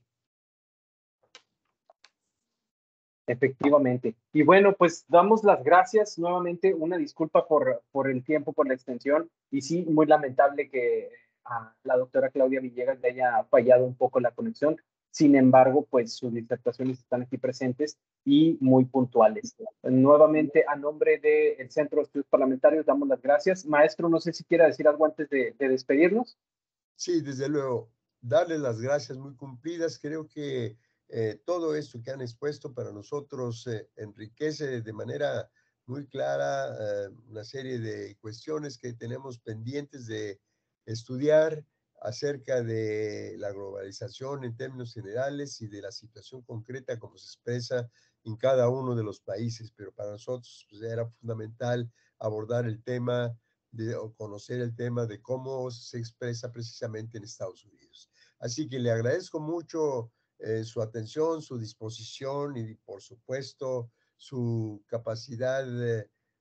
Efectivamente. Y bueno, pues damos las gracias nuevamente, una disculpa por el tiempo, por la extensión, y sí, muy lamentable que a la doctora Claudia Villegas le haya fallado un poco la conexión. Sin embargo, pues sus disertaciones están aquí presentes y muy puntuales. Nuevamente, a nombre del Centro de Estudios Parlamentarios, damos las gracias. Maestro, no sé si quiera decir algo antes de despedirnos. Sí, desde luego, darles las gracias muy cumplidas. Creo que todo esto que han expuesto para nosotros enriquece de manera muy clara una serie de cuestiones que tenemos pendientes de estudiar acerca de la globalización en términos generales y de la situación concreta como se expresa en cada uno de los países. Pero para nosotros pues, era fundamental abordar el tema o conocer el tema de cómo se expresa precisamente en Estados Unidos. Así que le agradezco mucho su atención, su disposición y, por supuesto, su capacidad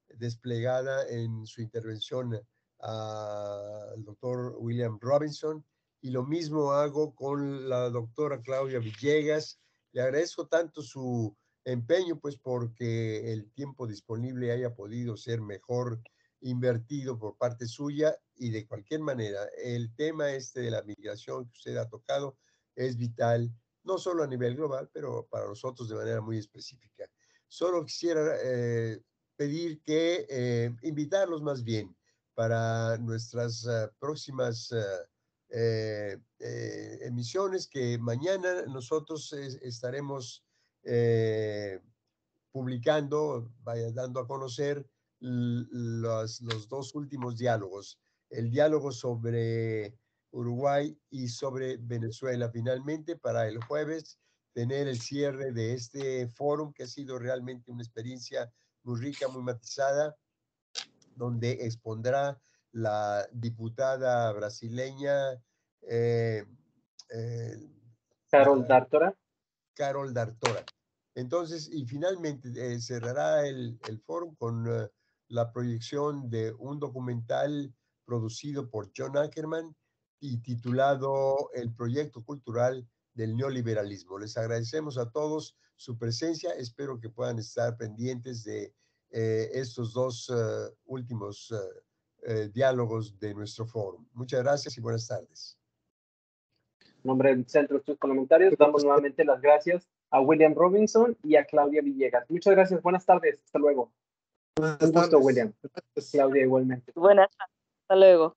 desplegada en su intervención al doctor William Robinson, y lo mismo hago con la doctora Claudia Villegas. Le agradezco tanto su empeño, pues porque el tiempo disponible haya podido ser mejor invertido por parte suya, y de cualquier manera el tema de la migración que usted ha tocado es vital, no solo a nivel global, pero para nosotros de manera muy específica. Solo quisiera pedir que invitarlos más bien para nuestras próximas emisiones, que mañana nosotros estaremos publicando, dando a conocer los dos últimos diálogos, el diálogo sobre Uruguay y sobre Venezuela. Finalmente, para el jueves, tener el cierre de este foro, que ha sido realmente una experiencia muy rica, muy matizada, donde expondrá la diputada brasileña Carol D'Artora. Carol D'Artora. Entonces, y finalmente cerrará el foro con la proyección de un documental producido por John Ackerman y titulado El proyecto cultural del neoliberalismo. Les agradecemos a todos su presencia. Espero que puedan estar pendientes de estos dos últimos diálogos de nuestro foro. Muchas gracias y buenas tardes. En nombre del Centro de Estudios Parlamentarios, damos nuevamente las gracias a William Robinson y a Claudia Villegas. Muchas gracias, buenas tardes, hasta luego. Un gusto, William. Claudia, igualmente. Buenas tardes, hasta luego.